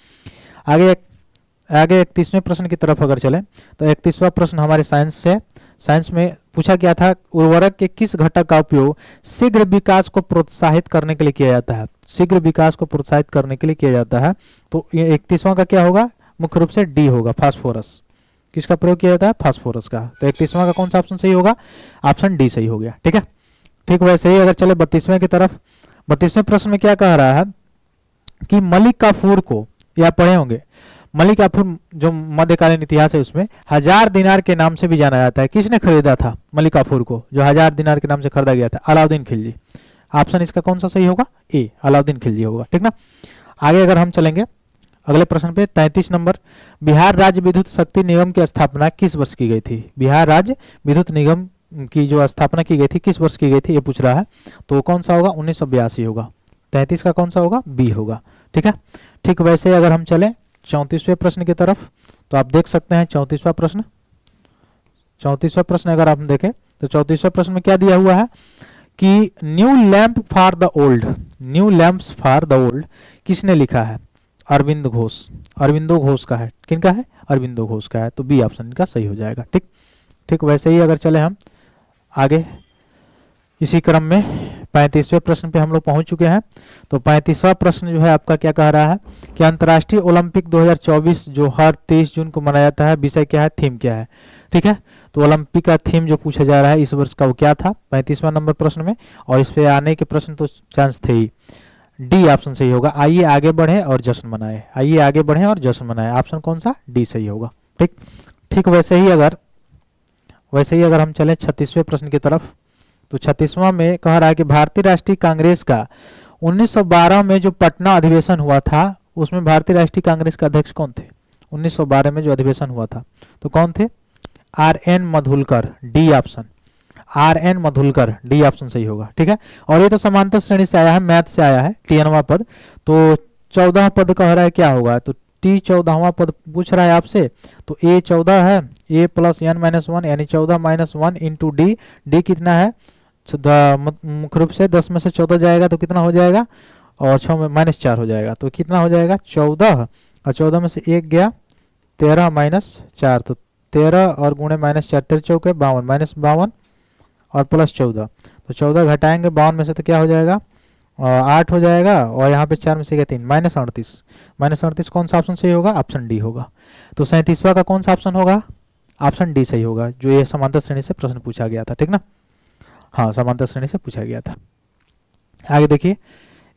आगे 31वें प्रश्न की तरफ अगर चलें तो 31वां प्रश्न हमारे साइंस से है। साइंस में पूछा गया था, उर्वरक के किस घटक का उपयोग शीघ्र विकास को प्रोत्साहित करने के लिए किया जाता है? शीघ्र विकास को प्रोत्साहित करने के लिए किया जाता है। तो ये 31वां का क्या होगा? मुख्य रूप से डी होगा, फास्फोरस। किसका प्रयोग किया जाता है? फास्फोरस का। तो 31वां का कौन सा ऑप्शन सही होगा? ऑप्शन डी सही हो गया। ठीक है, ठीक, वैसे ही अगर चले 32वें की तरफ, 32वें प्रश्न में क्या कह रहा है कि मलिक काफूर को, या पढ़े होंगे, मलिक काफूर जो मध्यकालीन इतिहास है उसमें 1000 दिनार के नाम से भी जाना जाता है। किसने खरीदा था मलिक काफूर को, जो 1000 दिनार के नाम से खरीदा गया था? अलाउद्दीन खिलजी। ऑप्शन इसका कौन सा सही होगा? ए, अलाउद्दीन खिलजी होगा। ठीक ना, आगे अगर हम चलेंगे अगले प्रश्न पे 33 नंबर, बिहार राज्य विद्युत शक्ति निगम की स्थापना किस वर्ष की गई थी? बिहार राज्य विद्युत निगम की जो स्थापना की गई थी किस वर्ष की गई थी, ये पूछ रहा है। तो कौन सा होगा? 1982 होगा। 33 का कौन सा होगा? बी होगा। ठीक है, ठीक, वैसे अगर हम चलें 34वें प्रश्न की तरफ तो आप देख सकते हैं 34वां प्रश्न। 34वां प्रश्न अगर आप देखें तो 34वें प्रश्न में क्या दिया हुआ है कि new lamp for the old, new lamps for the old किसने लिखा है? अरविंद घोष। अरविंदो घोष का है। किनका है? अरविंदो घोष का है। तो बी ऑप्शन इनका सही हो जाएगा। ठीक, ठीक, वैसे ही अगर चले हम आगे इसी क्रम में 35वें प्रश्न पे हम लोग पहुंच चुके हैं। तो 35वां प्रश्न जो है आपका क्या कह रहा है कि अंतर्राष्ट्रीय ओलंपिक 2024 जो हर 23 जून को मनाया जाता है, विषय क्या है, थीम क्या है? ठीक है, तो ओलंपिक का थीम जो पूछा जा रहा है इस वर्ष का वो क्या था 35वां नंबर प्रश्न में, और इस पे आने के प्रश्न तो चांस थे ही। डी ऑप्शन सही होगा, आइए आगे बढ़े और जश्न मनाए। आइए आगे बढ़े और जश्न मनाए, ऑप्शन कौन सा? डी सही होगा। ठीक, ठीक, वैसे ही अगर हम चलें 36वें प्रश्न की तरफ तो 36वां में कह रहा है कि भारतीय राष्ट्रीय कांग्रेस का 1912 में जो पटना अधिवेशन हुआ था उसमें भारतीय राष्ट्रीय कांग्रेस के अध्यक्ष कौन थे? 1912 में जो अधिवेशन हुआ था तो कौन थे? R N Madhulkar. D option, R N Madhulkar, D option सही होगा। ठीक है, और ये तो समांतर श्रेणी से आया है, मैथ से आया है, TNवां पद। तो 14 पद कह रहा है क्या होगा? तो टी 14वां पद पूछ रहा है आपसे, तो ए 14 है, ए प्लस एन माइनस 1 यानी 14 माइनस 1 इंटू डी। डी कितना है? मुख्य रूप से 10 में से 14 जाएगा तो कितना हो जाएगा? और 6 में माइनस 4 हो जाएगा तो कितना हो जाएगा? 14, और 14 में से 1 गया, 13 माइनस 4, तो 13 और गुणे माइनस 4, 13 चौके 52, माइनस 52 और प्लस 14, तो 14 घटाएंगे 52 में से तो क्या हो जाएगा? 8 हो जाएगा, और यहाँ पे 4 में से गया 3, माइनस 38। माइनस 38 कौन सा ऑप्शन सही होगा? ऑप्शन डी होगा। तो 37वां का कौन सा ऑप्शन होगा? ऑप्शन डी सही होगा, जो ये समांतर श्रेणी से प्रश्न पूछा गया था। ठीक ना, हाँ, समांतर श्रेणी से पूछा गया था। आगे देखिए,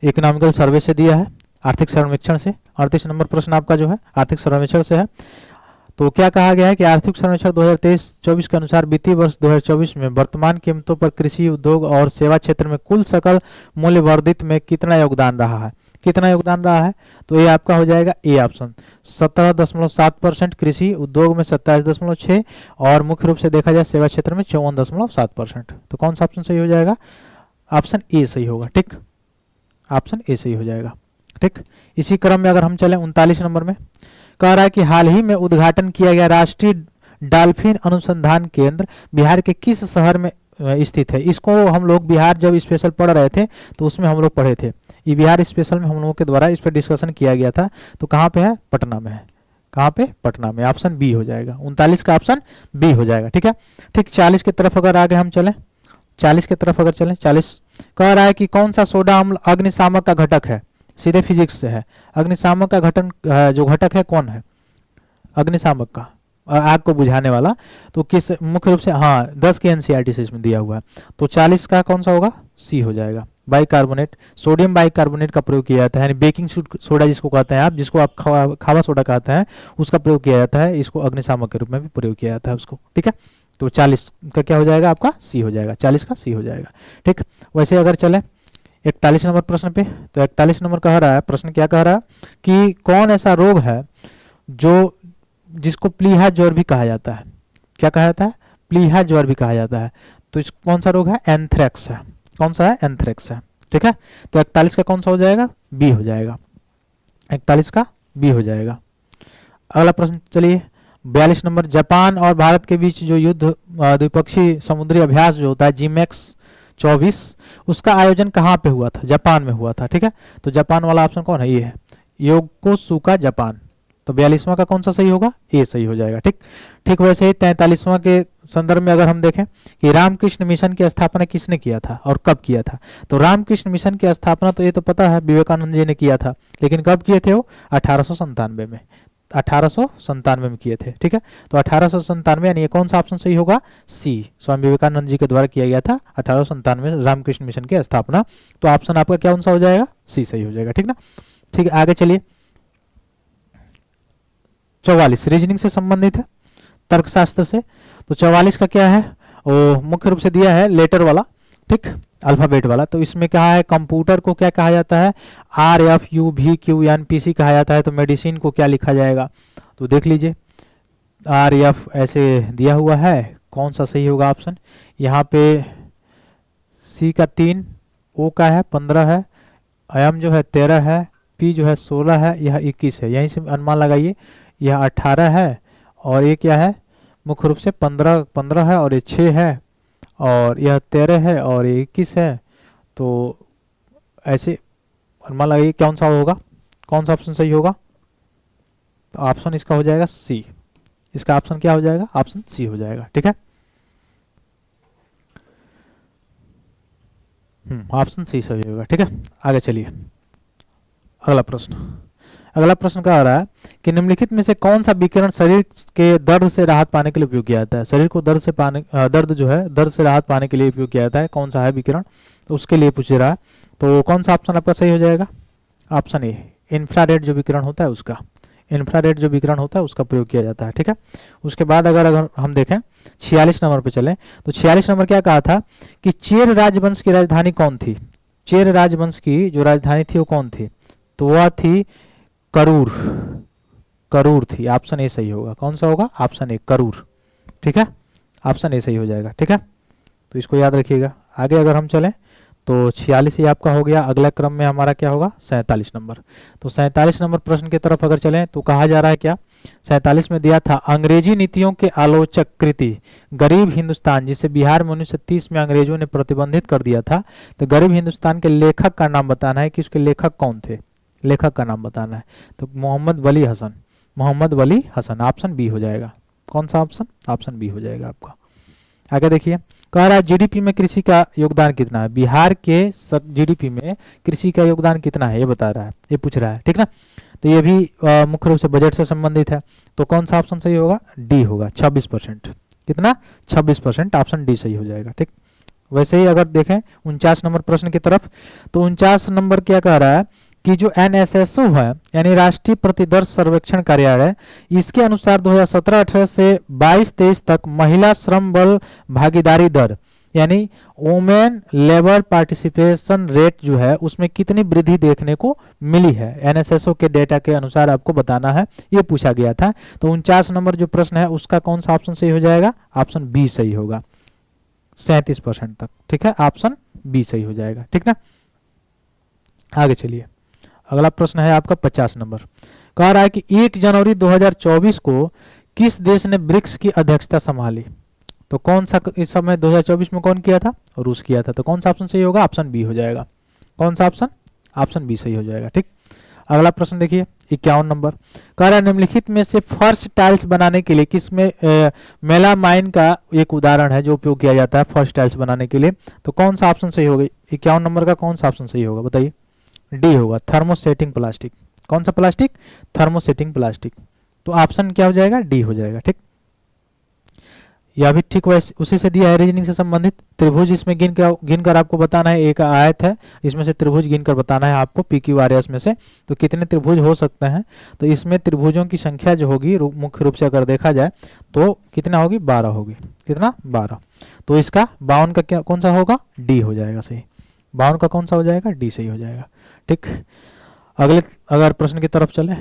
इकोनॉमिकल सर्वे से दिया है, आर्थिक सर्वेक्षण से। 38 नंबर प्रश्न आपका जो है आर्थिक सर्वेक्षण से है। तो क्या कहा गया है कि आर्थिक सर्वेक्षण 2023-24 के अनुसार वित्तीय वर्ष 2024 में वर्तमान कीमतों पर कृषि, उद्योग और सेवा क्षेत्र में कुल सकल मूल्य वर्धित में कितना योगदान रहा है? कितना योगदान रहा है, तो ये आपका हो जाएगा ए ऑप्शन 17.7%, कृषि उद्योग में 27.6, और मुख्य रूप से देखा जाए सेवा क्षेत्र में 54.7%। तो कौन सा ऑप्शन सही हो जाएगा, ऑप्शन ए सही होगा। ठीक, ऑप्शन ए सही हो जाएगा। ठीक, इसी क्रम में अगर हम चलें 39 नंबर में, कह रहा है कि हाल ही में उद्घाटन किया गया राष्ट्रीय डॉल्फिन अनुसंधान केंद्र बिहार के किस शहर में स्थित है। इसको हम लोग बिहार जब स्पेशल पढ़ रहे थे तो उसमें हम लोग पढ़े थे, ये बिहार स्पेशल में हम लोगों के द्वारा इस पर डिस्कशन किया गया था। तो कहाँ पे है, पटना में है। कहाँ पे, पटना में। ऑप्शन बी हो जाएगा, 39 का ऑप्शन बी हो जाएगा। ठीक है। ठीक, 40 की तरफ अगर आगे हम चलें, 40 की तरफ अगर चलें, 40 कह रहा है कि कौन सा सोडा अम्ल अग्निशामक का घटक है। सीधे फिजिक्स से है, अग्निशामक का जो घटक है कौन है, अग्निशामक का, आग को बुझाने वाला। तो किस मुख्य रूप से, हाँ 10 की एनसीईआरटी से इसमें दिया हुआ है। तो 40 का कौन सा होगा, सी हो जाएगा। बाइकार्बोनेट, सोडियम बाइकार्बोनेट का प्रयोग किया जाता है, यानी बेकिंग सोडा जिसको कहते हैं आप, जिसको आप खावा सोडा कहते हैं, उसका प्रयोग किया जाता है। इसको अग्निशामक के रूप में भी प्रयोग किया जाता है उसको। ठीक है, तो 40 का क्या हो जाएगा, आपका सी हो जाएगा, 40 का सी हो जाएगा। ठीक, वैसे अगर चले 41 नंबर प्रश्न पे, तो 41 नंबर कह रहा है, प्रश्न क्या कह रहा है कि कौन ऐसा रोग है जो जिसको प्लीहा ज्वर भी कहा जाता है। क्या कहा जाता है, प्लीहा ज्वर भी कहा जाता है। तो इस कौन सा रोग है, एंथ्रेक्स है। कौन सा है, एंथ्रेक्स है। ठीक है, तो 41 का कौन सा हो जाएगा, बी हो जाएगा। 41 का बी हो जाएगा। अगला प्रश्न चलिए 42 नंबर, जापान और भारत के बीच जो युद्ध द्विपक्षीय समुद्री अभ्यास जो होता है जिमेक्स 24, उसका आयोजन कहाँ पे हुआ था, जापान में हुआ था। ठीक है, तो जापान वाला ऑप्शन कौन है, ये है योकोसुका जापान। तो 42वां का कौन सा सही होगा, ए सही हो जाएगा। ठीक, ठीक, वैसे ही 43वां के संदर्भ में अगर हम देखें कि रामकृष्ण मिशन की स्थापना किसने किया था और कब किया था। तो रामकृष्ण मिशन की स्थापना तो ये तो पता है विवेकानंद जी ने किया था, लेकिन कब किए थे वो, 1897 में, 1897 में किए थे। ठीक है, तो 1897 यानी कौन सा ऑप्शन सही होगा, सी, स्वामी विवेकानंद जी के द्वारा किया गया था 1897 में रामकृष्ण मिशन की स्थापना। तो ऑप्शन आपका क्या कौन सा हो जाएगा, सी सही हो जाएगा। ठीक ना। ठीक है, आगे चलिए 44 रीजनिंग से संबंधित है, तर्कशास्त्र से। तो 44 का क्या है, वो मुख्य रूप से दिया है लेटर वाला, ठीक, अल्फाबेट वाला। तो इसमें क्या है, कंप्यूटर को क्या कहा जाता है, RFUVQNPC कहा जाता है। तो मेडिसिन को क्या लिखा जाएगा, तो देख लीजिए RF ऐसे दिया हुआ है, कौन सा सही होगा ऑप्शन। यहाँ पे सी का 3, ओ का है 15 है, एम जो है 13 है, पी जो है 16 है, यह 21 है। यहीं से अनुमान लगाइए, यह 18 है और ये क्या है, मुख्य रूप से 15 है और ये 6 है और यह 13 है और ये 21 है। तो ऐसे अनुमान लगाइए कौन सा होगा, कौन सा ऑप्शन सही होगा। तो ऑप्शन इसका हो जाएगा सी, इसका ऑप्शन क्या हो जाएगा, ऑप्शन सी हो जाएगा। ठीक है, ऑप्शन सी सही होगा। ठीक है, आगे चलिए अगला प्रश्न क्या आ रहा है कि निम्नलिखित में से कौन सा विकिरण शरीर के दर्द से राहत पाने के लिए उपयोग किया जाता है। शरीर को दर्द से राहत पाने के लिए उपयोग किया जाता है, कौन सा है विकिरण, तो उसके लिए पूछ रहा है। तो कौन सा ऑप्शन आपका सही हो जाएगा, ऑप्शन ए, इंफ्रारेड जो विकिरण होता है उसका, इंफ्रारेड जो विकिरण होता है उसका प्रयोग किया जाता है। ठीक है, उसके बाद अगर हम देखें 46 नंबर पे चलें, तो 46 नंबर क्या कहा था कि चेर राजवंश की राजधानी कौन थी। चेर राजवंश की जो राजधानी थी वो कौन थी, तो वह थी करूर थी। ऑप्शन ए सही होगा, कौन सा होगा, ऑप्शन ए, करूर। ठीक है, ऑप्शन ए सही हो जाएगा। ठीक है, तो इसको याद रखिएगा। आगे अगर हम चलें तो 46 ही आपका हो गया। अगला क्रम में हमारा क्या होगा, 47 नंबर। तो 47 नंबर प्रश्न की तरफ अगर चलें तो कहा जा रहा है क्या, 47 में दिया था अंग्रेजी नीतियों के आलोचक कृति गरीब हिंदुस्तान, जिसे बिहार में 1930 में अंग्रेजों ने प्रतिबंधित कर दिया था। तो गरीब हिंदुस्तान के लेखक का नाम बताना है कि उसके लेखक कौन थे, लेखक का नाम बताना है। तो मोहम्मद वली हसन, ऑप्शन बी हो जाएगा। कौन सा ऑप्शन, ऑप्शन बी हो जाएगा आपका। आगे देखिए, कह रहा है जीडीपी में कृषि का योगदान कितना है। बिहार के जीडीपी में कृषि का योगदान कितना है ये बता रहा है, ये पूछ रहा है। ठीक ना, तो ये भी मुख्य रूप से बजट से संबंधित है। तो कौन सा ऑप्शन सही होगा, डी होगा, 26%। कितना, 26%, ऑप्शन डी सही हो जाएगा। ठीक, वैसे ही अगर देखें 49 नंबर प्रश्न की तरफ, तो 49 नंबर क्या कह रहा है कि जो NSSO है यानी राष्ट्रीय प्रतिदर्श सर्वेक्षण कार्यालय, इसके अनुसार 2017-18 से 22-23 तक महिला श्रम बल भागीदारी दर यानी वुमेन लेबर पार्टिसिपेशन रेट जो है उसमें कितनी वृद्धि देखने को मिली है, एनएसएसओ के डेटा के अनुसार आपको बताना है, ये पूछा गया था। तो 49 नंबर जो प्रश्न है उसका कौन सा ऑप्शन सही हो जाएगा, ऑप्शन बी सही होगा, 37% तक, ठीक है, ऑप्शन बी सही हो जाएगा, ठीक ना। आगे चलिए, अगला प्रश्न है आपका 50 नंबर, कह रहा है कि 1 जनवरी 2024 को किस देश ने ब्रिक्स की अध्यक्षता संभाली। तो कौन सा इस समय 2024 में कौन किया था, रूस किया था। तो कौन सा ऑप्शन सही होगा, ऑप्शन बी हो जाएगा। कौन सा ऑप्शन, ऑप्शन बी सही हो जाएगा, ठीक। अगला प्रश्न देखिए 51 नंबर, कह रहा है निम्नलिखित में से फर्श टाइल्स बनाने के लिए किसमें मेलामाइन का एक उदाहरण है जो उपयोग किया जाता है फर्श टाइल्स बनाने के लिए। तो कौन सा ऑप्शन सही होगा, 51 नंबर का कौन सा ऑप्शन सही होगा बताइए, डी होगा, थर्मोसेटिंग प्लास्टिक। कौन सा प्लास्टिक, थर्मोसेटिंग प्लास्टिक। तो ऑप्शन क्या हो जाएगा, डी हो जाएगा, ठीक। यह भी ठीक वैसे उसी से दिया है, रीजनिंग से संबंधित त्रिभुज इसमें गिनकर आपको बताना है, एक आयत है इसमें से त्रिभुज गिनकर बताना है आपको PQRS में से। तो कितने त्रिभुज हो सकते हैं, तो इसमें त्रिभुजों की संख्या जो होगी मुख्य रूप से अगर देखा जाए तो कितना होगी, 12 होगी, कितना 12। तो इसका 52 का क्या कौन सा होगा, डी हो जाएगा सही, 52 का कौन सा हो जाएगा, डी सही हो जाएगा, ठीक। अगले अगर प्रश्न की तरफ चले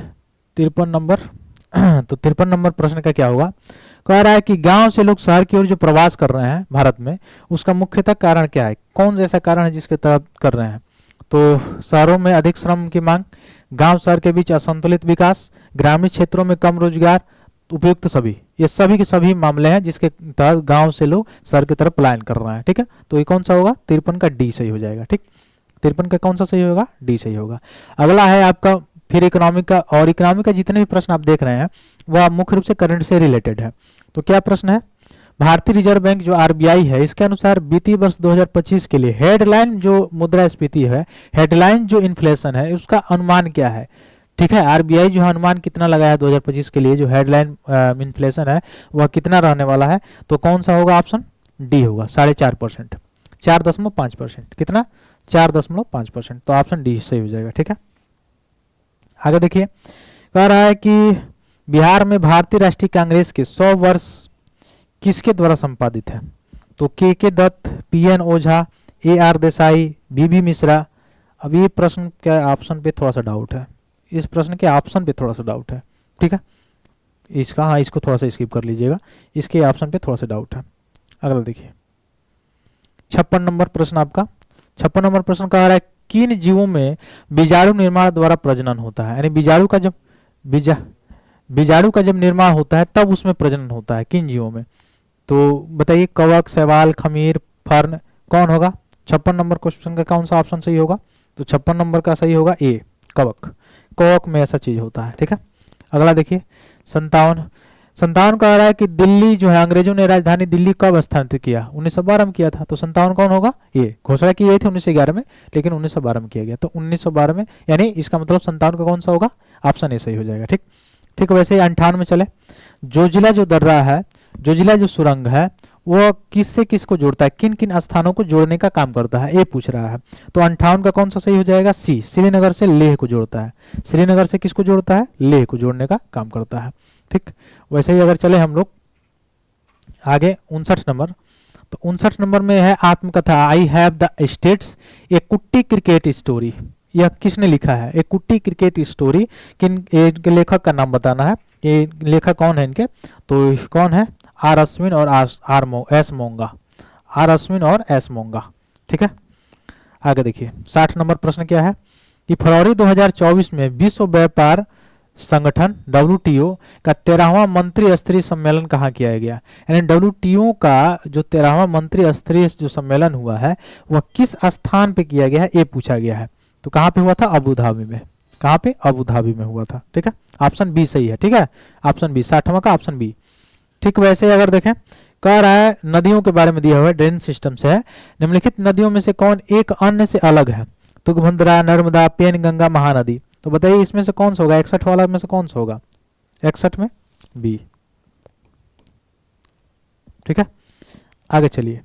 53 नंबर तो 53 नंबर प्रश्न का क्या होगा, कह रहा है कि गांव से लोग शहर की ओर जो प्रवास कर रहे हैं भारत में उसका मुख्यतः कारण क्या है, कौन सा ऐसा कारण है जिसके तरफ कर रहे हैं। तो शहरों में अधिक श्रम की मांग, गांव शहर के बीच असंतुलित विकास, ग्रामीण क्षेत्रों में कम रोजगार, उपयुक्त सभी, ये सभी के सभी मामले हैं जिसके तहत गांव से लोग शहर की तरफ पलायन कर रहे हैं, ठीक है। तो ये कौन सा होगा, 53 का डी सही हो जाएगा, ठीक। 53 का कौन सा सही होगा, डी सही होगा। अगला है आपका फिर इकोनॉमिक का, और इकोनॉमिक का जितने भी प्रश्न आप देख रहे हैं वह मुख्य रूप से करंट से रिलेटेड है। तो क्या प्रश्न है, भारतीय रिजर्व बैंक जो RBI है इसके अनुसार वित्तीय वर्ष 2025 के लिए हेडलाइन जो मुद्रास्फीति है, हेडलाइन जो इन्फ्लेशन है उसका अनुमान क्या है, ठीक है। RBI जो अनुमान कितना लगाया 2025 के लिए, जो हेडलाइन इन्फ्लेशन है वह कितना रहने वाला है। तो कौन सा होगा, ऑप्शन डी होगा, 4.5%, 4.5%, कितना 4.5%। तो ऑप्शन डी सही हो जाएगा, ठीक है। आगे देखिए, कह रहा है कि बिहार में भारतीय राष्ट्रीय कांग्रेस के 100 वर्ष किसके द्वारा संपादित है। तो के दत्त, PN ओझा, AR देसाई, BB मिश्रा। अब ये प्रश्न के ऑप्शन पे थोड़ा सा डाउट है, इस प्रश्न के ऑप्शन पे थोड़ा सा डाउट है, ठीक है। इसका हाँ, इसको थोड़ा सा स्किप कर लीजिएगा, इसके ऑप्शन पे थोड़ा सा डाउट है। अगला देखिए 56 नंबर प्रश्न आपका, 56 नंबर प्रश्न कह रहा है किन जीवों में बीजाणु निर्माण द्वारा प्रजनन होता है, यानी बीजाणु का जब निर्माण होता है तब उसमें प्रजनन होता है, किन जीवों में। तो बताइए, कवक, शैवाल, खमीर, फर्न, कौन होगा। 56 नंबर क्वेश्चन का कौन सा ऑप्शन सही होगा, तो 56 नंबर का सही होगा ए, कवक। कवक में ऐसा चीज होता है, ठीक है। अगला देखिए 57 कह रहा है कि दिल्ली जो है, अंग्रेजों ने राजधानी दिल्ली कब स्थानांतरित किया, 1912 में किया था। तो 57 कौन होगा, ये घोषणा की गई थी 1911 में, लेकिन 1912 में किया गया। तो 1912 में, यानी इसका मतलब 57 का कौन सा होगा, ऑप्शन ए सही हो जाएगा, ठीक। ठीक, वैसे 58 में चले, जोजिला जो दर्रा है, जोजिला जो सुरंग है वो किससे किसको जोड़ता है, किन किन स्थानों को जोड़ने का काम करता है, ये पूछ रहा है। तो 58 का कौन सा सही हो जाएगा, सी, श्रीनगर से लेह को जोड़ता है। श्रीनगर से किसको जोड़ता है, लेह को जोड़ने का काम करता है, ठीक। वैसे ही अगर चले हम लोग आगे 59 नंबर, तो 59 नंबर में है आत्मकथा आई हैव द स्टेट्स ए कुट्टी क्रिकेट स्टोरी। यह किसने लिखा है, एक कुट्टी क्रिकेट स्टोरी, किन लेखक का नाम बताना है, ये लेखक कौन है इनके। तो कौन है, आर अश्विन और एस मोंगा, आर अश्विन और एस मोंगा, ठीक है। आगे देखिए 60 नंबर प्रश्न क्या है कि फरवरी 2024 में विश्व व्यापार संगठन WTO का 13वां मंत्री स्तरीय सम्मेलन कहाँ किया गया, यानी WTO का जो 13वां मंत्री स्तरीय जो सम्मेलन हुआ है वह किस स्थान पे किया गया है, ये पूछा गया है। तो कहाँ पे हुआ था, अबू धाबी में। कहाँ पे, अबू धाबी में हुआ था, ठीक है। ऑप्शन बी सही है, ठीक है, ऑप्शन बी, 60वां का ऑप्शन बी, ठीक। वैसे अगर देखें, कह रहा है नदियों के बारे में दिया हुआ है, ड्रेन सिस्टम से है, निम्नलिखित नदियों में से कौन एक अन्य से अलग है, तुंगभद्रा, नर्मदा, पेन गंगा, महानदी। तो बताइए इसमें से कौन सा होगा, 61 वाला में से कौन सा होगा, 61 में बी, ठीक है। आगे चलिए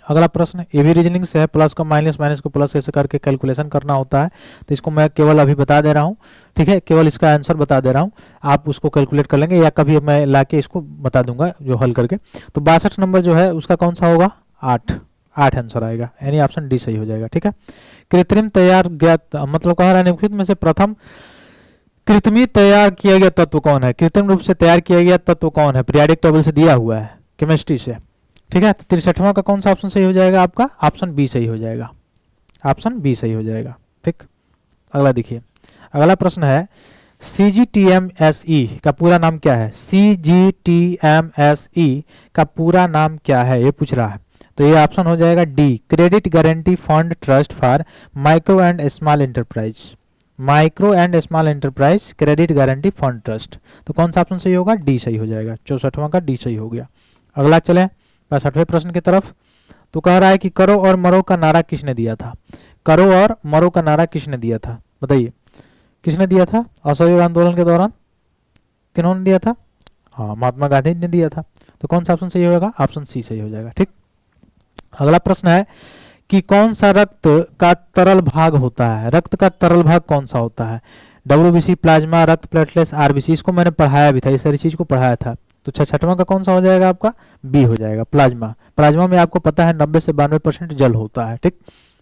अगला प्रश्न, ये भी रीजनिंग से है, प्लस को माइनस, माइनस को प्लस ऐसे करके कैलकुलेशन करना होता है। तो इसको मैं केवल अभी बता दे रहा हूँ, ठीक है, केवल इसका आंसर बता दे रहा हूँ, आप उसको कैलकुलेट कर लेंगे या कभी मैं लाके इसको बता दूंगा जो हल करके। तो 62 नंबर जो है उसका कौन सा होगा, 8, 8 आंसर आएगा, यानी ऑप्शन डी सही हो जाएगा। ठीक है। कृत्रिम तैयार ज्ञात मतलब कह रहा है निम्नलिखित में से प्रथम कृत्रिमी तैयार किया गया तत्व कौन है, कृत्रिम रूप से तैयार किया गया तत्व कौन है, पीरियोडिक टेबल से दिया हुआ है केमिस्ट्री से। ठीक है। तो 63वां का कौन सा ऑप्शन सही हो जाएगा आपका, ऑप्शन बी सही हो जाएगा, ऑप्शन बी सही हो जाएगा। ठीक। अगला देखिए, अगला प्रश्न है CGTMSE का पूरा नाम क्या है, CGTMSE का पूरा नाम क्या है, ये पूछ रहा है। तो ये ऑप्शन हो जाएगा D, credit guarantee fund trust for micro and small enterprise, micro and small enterprise credit guarantee fund trust. तो कौन सा ऑप्शन सही होगा, डी सही हो जाएगा। 64वां का डी सही हो गया। अगला चले 65वें प्रश्न की तरफ। तो कह रहा है कि करो और मरो का नारा किसने दिया था, करो और मरो का नारा किसने दिया था, बताइए किसने दिया था असहयोग आंदोलन के दौरान, किन्होंने दिया था, हाँ महात्मा गांधी ने दिया था। तो कौन सा ऑप्शन सही होगा, ऑप्शन सी सही हो जाएगा। ठीक। अगला प्रश्न है कि कौन सा रक्त का तरल भाग होता है, रक्त का तरल भाग कौन सा होता है, WBC, प्लाज्मा, रक्त प्लेटलेट्स, RBC। इसको मैंने पढ़ाया भी था, इस सारी चीज को पढ़ाया था। तो 66वां का कौन सा हो जाएगा आपका, बी हो जाएगा, प्लाज्मा। प्लाज्मा में आपको पता है 90 से 92% जल होता है। ठीक।